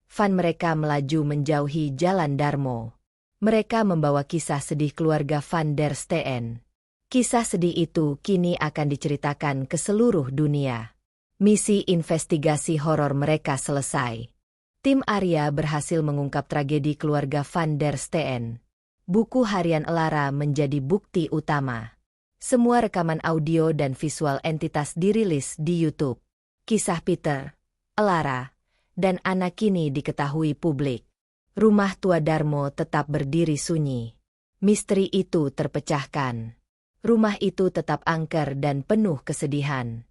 Van mereka melaju menjauhi Jalan Darmo. Mereka membawa kisah sedih keluarga Van der Steen. Kisah sedih itu kini akan diceritakan ke seluruh dunia. Misi investigasi horor mereka selesai. Tim Arya berhasil mengungkap tragedi keluarga Van der Steen. Buku harian Elara menjadi bukti utama. Semua rekaman audio dan visual entitas dirilis di YouTube. Kisah Peter, Elara, dan Anna kini diketahui publik. Rumah tua Darmo tetap berdiri sunyi. Misteri itu terpecahkan. Rumah itu tetap angker dan penuh kesedihan.